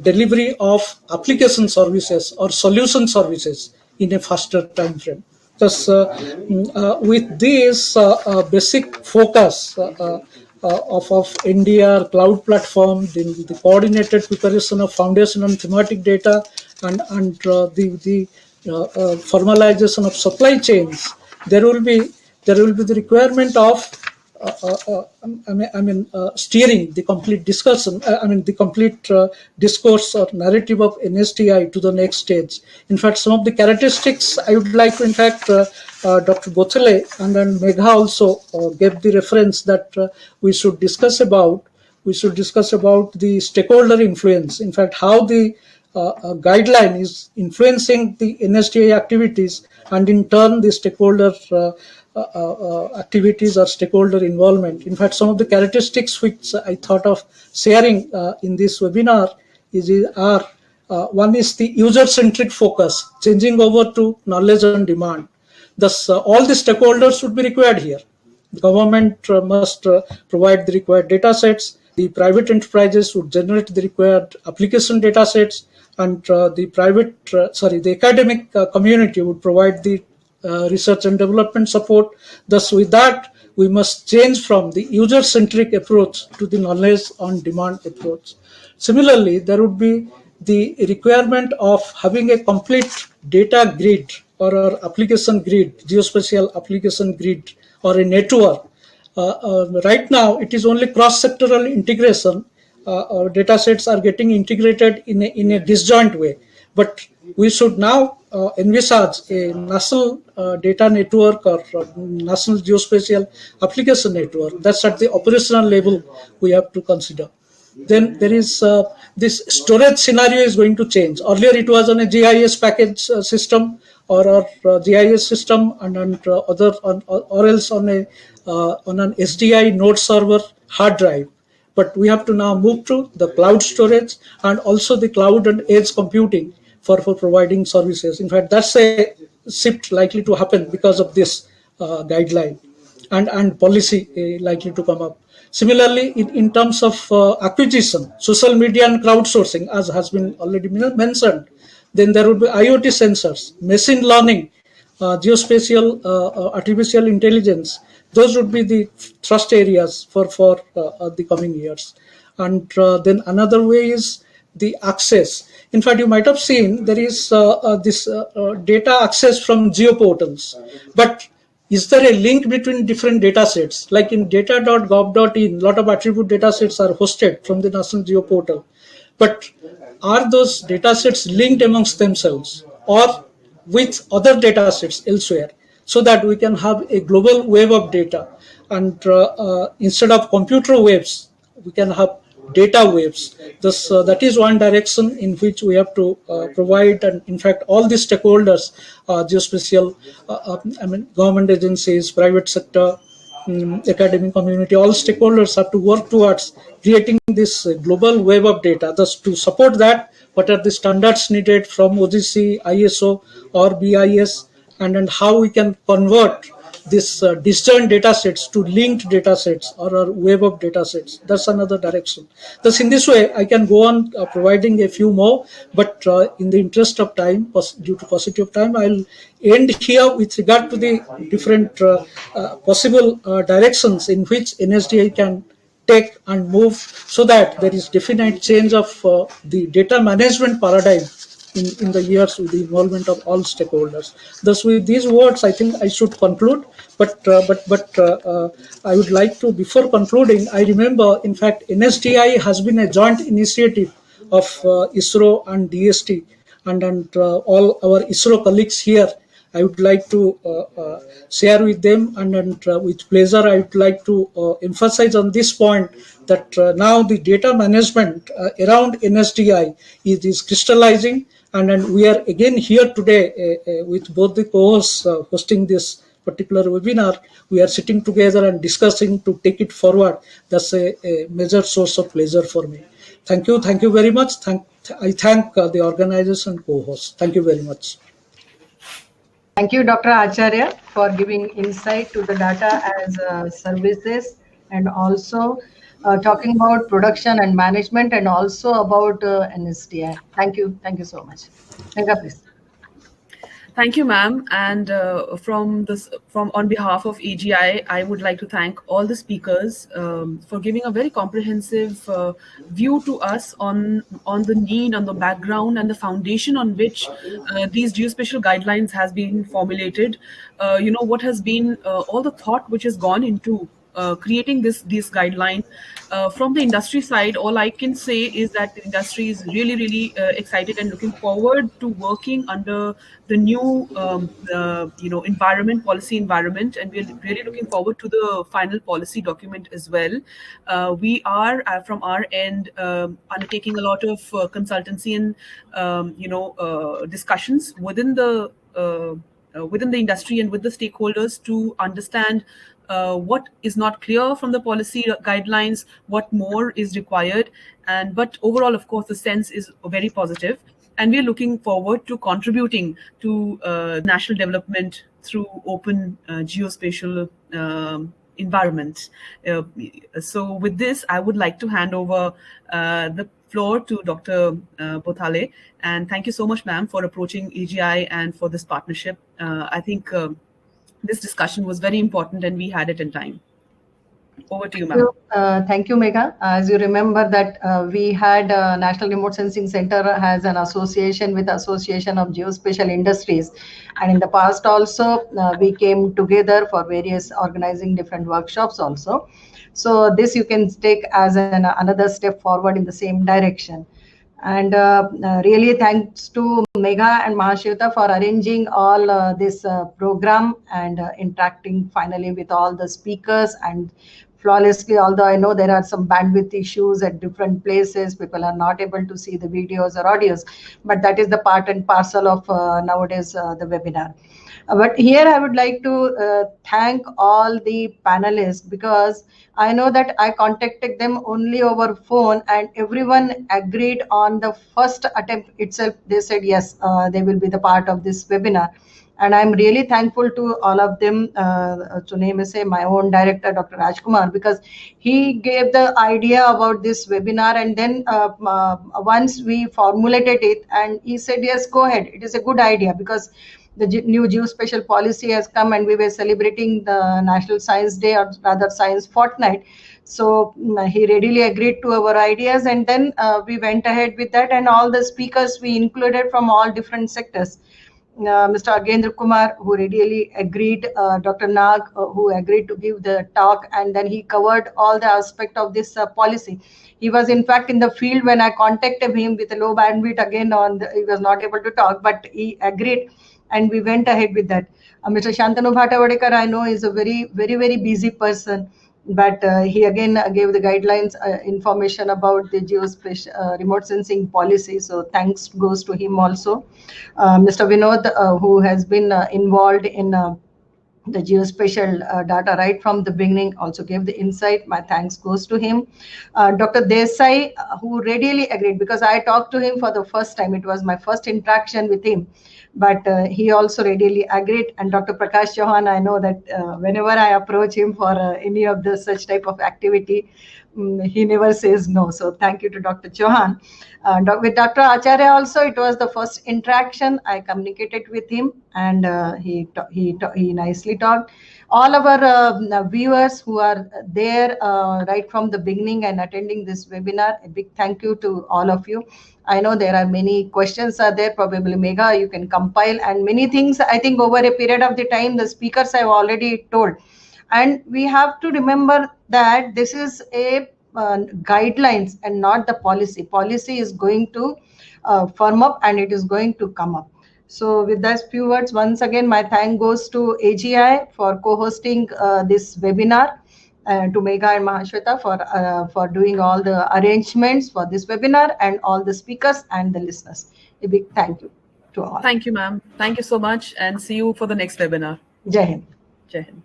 delivery of application services or solution services in a faster time frame. Thus, with this basic focus of NDR cloud platform, the coordinated preparation of foundation and thematic data, and the formalization of supply chains, there will be the requirement of steering the complete discussion, the complete discourse or narrative of NSTI to the next stage. In fact, some of the characteristics I would like to, in fact, Dr. Bothele and then Megha also gave the reference that we should discuss about the stakeholder influence. In fact, how the guideline is influencing the NSTI activities, and in turn the stakeholder activities or stakeholder involvement. In fact, some of the characteristics which I thought of sharing in this webinar are one is the user-centric focus, changing over to knowledge and demand. Thus, all the stakeholders should be required here. The government must provide the required data sets. The private enterprises would generate the required application data sets, and the academic community would provide the research and development support. Thus, with that, we must change from the user-centric approach to the knowledge-on-demand approach. Similarly, there would be the requirement of having a complete data grid or application grid, geospatial application grid, or a network. Right now, it is only cross-sectoral integration. Our data sets are getting integrated in a disjoint way. But we should now envisage a national data network or national geospatial application network. That's at the operational level we have to consider. Then there is this storage scenario is going to change. Earlier it was on a GIS package system or GIS system and other or else on an SDI node server hard drive. But we have to now move to the cloud storage and also the cloud and edge computing for providing services. In fact, that's a shift likely to happen because of this guideline and policy likely to come up. Similarly, in terms of acquisition, social media and crowdsourcing, as has been already mentioned, then there will be IoT sensors, machine learning, geospatial, artificial intelligence. Those would be the thrust areas for the coming years. And then another way is the access. In fact, you might have seen there is this data access from geoportals. But is there a link between different data sets? Like in data.gov.in, a lot of attribute data sets are hosted from the National Geoportal. But are those data sets linked amongst themselves or with other data sets elsewhere, so that we can have a global wave of data? And instead of computer waves, we can have data waves. Thus, that is one direction in which we have to provide, and in fact, all the stakeholders, geospatial, government agencies, private sector, academic community, all stakeholders have to work towards creating this global wave of data. Thus, to support that, what are the standards needed from OGC, ISO, or BIS, and how we can convert this disjoint data sets to linked data sets or a wave of data sets. That's another direction. Thus, in this way, I can go on providing a few more, but in the interest of time, due to paucity of time, I'll end here with regard to the different possible directions in which NSDI can take and move, so that there is definite change of the data management paradigm in the years with the involvement of all stakeholders. Thus, with these words, I think I should conclude. But I would like to, before concluding, I remember, in fact, NSDI has been a joint initiative of ISRO and DST, and all our ISRO colleagues here. I would like to share with them, and with pleasure, I would like to emphasize on this point that now the data management around NSDI is crystallizing, and we are again here today with both the co-hosts hosting this particular webinar. We are sitting together and discussing to take it forward. That's a major source of pleasure for me. Thank you very much. I thank the organizers and co-hosts. Thank you very much. Thank you, Dr. Acharya, for giving insight to the data as services, and also talking about production and management, and also about NSDI. Thank you so much. Megha, please. Thank you, ma'am. And from on behalf of AGI, I would like to thank all the speakers for giving a very comprehensive view to us on the need, on the background, and the foundation on which these geospatial guidelines has been formulated. What has been all the thought which has gone into creating this guideline. From the industry side, all I can say is that the industry is really excited and looking forward to working under the new policy environment, and we're really looking forward to the final policy document as well. We are from our end undertaking a lot of consultancy and discussions within the industry and with the stakeholders to understand what is not clear from the policy guidelines, what more is required, but overall, of course, the sense is very positive, and we're looking forward to contributing to national development through open geospatial environments. So with this, I would like to hand over the floor to Dr. Bothale, and thank you so much, ma'am, for approaching AGI and for this partnership. I think this discussion was very important and we had it in time. Over to you, ma'am. Thank you, Megha. As you remember that we had National Remote Sensing Center has an association with Association of Geospatial Industries. And in the past also, we came together for various organizing different workshops also. So this you can take as another step forward in the same direction. And really thanks to Megha and Mahashweta for arranging all this program and interacting finally with all the speakers and flawlessly, although I know there are some bandwidth issues at different places, people are not able to see the videos or audios, but that is the part and parcel of nowadays the webinar. But here I would like to thank all the panelists, because I know that I contacted them only over phone and everyone agreed on the first attempt itself. They said, yes, they will be the part of this webinar. And I'm really thankful to all of them, to name say my own director, Dr. Rajkumar, because he gave the idea about this webinar. And then once we formulated it and he said, yes, go ahead. It is a good idea, because the new geospatial policy has come and we were celebrating the National Science Day, or rather Science Fortnight. So he readily agreed to our ideas, and then we went ahead with that, and all the speakers we included from all different sectors. Mr. Agendra Kumar, who readily agreed, Dr. Nag, who agreed to give the talk, and then he covered all the aspect of this policy. He was in fact in the field when I contacted him with a low bandwidth again he was not able to talk, but he agreed and we went ahead with that. Mr. Shantanu Bhattavadekar, I know, is a very busy person, but he again gave the guidelines, information about the geospatial remote sensing policy. So thanks goes to him also. Mr. Vinod, who has been involved in the geospatial data right from the beginning, also gave the insight. My thanks goes to him. Dr. Desai, who readily agreed, because I talked to him for the first time. It was my first interaction with him, but he also readily agreed. And Dr. Prakash Chauhan, I know that whenever I approach him for any of the such type of activity, he never says no. So thank you to Dr. Chauhan. With Dr. Acharya also, it was the first interaction. I communicated with him, and he nicely talked. All of our viewers who are there right from the beginning and attending this webinar, a big thank you to all of you. I know there are many questions are there. Probably Megha, you can compile, and many things I think over a period of the time the speakers have already told. And we have to remember that this is a guidelines and not the policy. Policy is going to firm up and it is going to come up. So with those few words, once again, my thank goes to AGI for co-hosting this webinar, to Megha and Mahashweta for doing all the arrangements for this webinar, and all the speakers and the listeners. A big thank you to all. Thank you, ma'am. Thank you so much, and see you for the next webinar. Jai Hind. Jai Hind.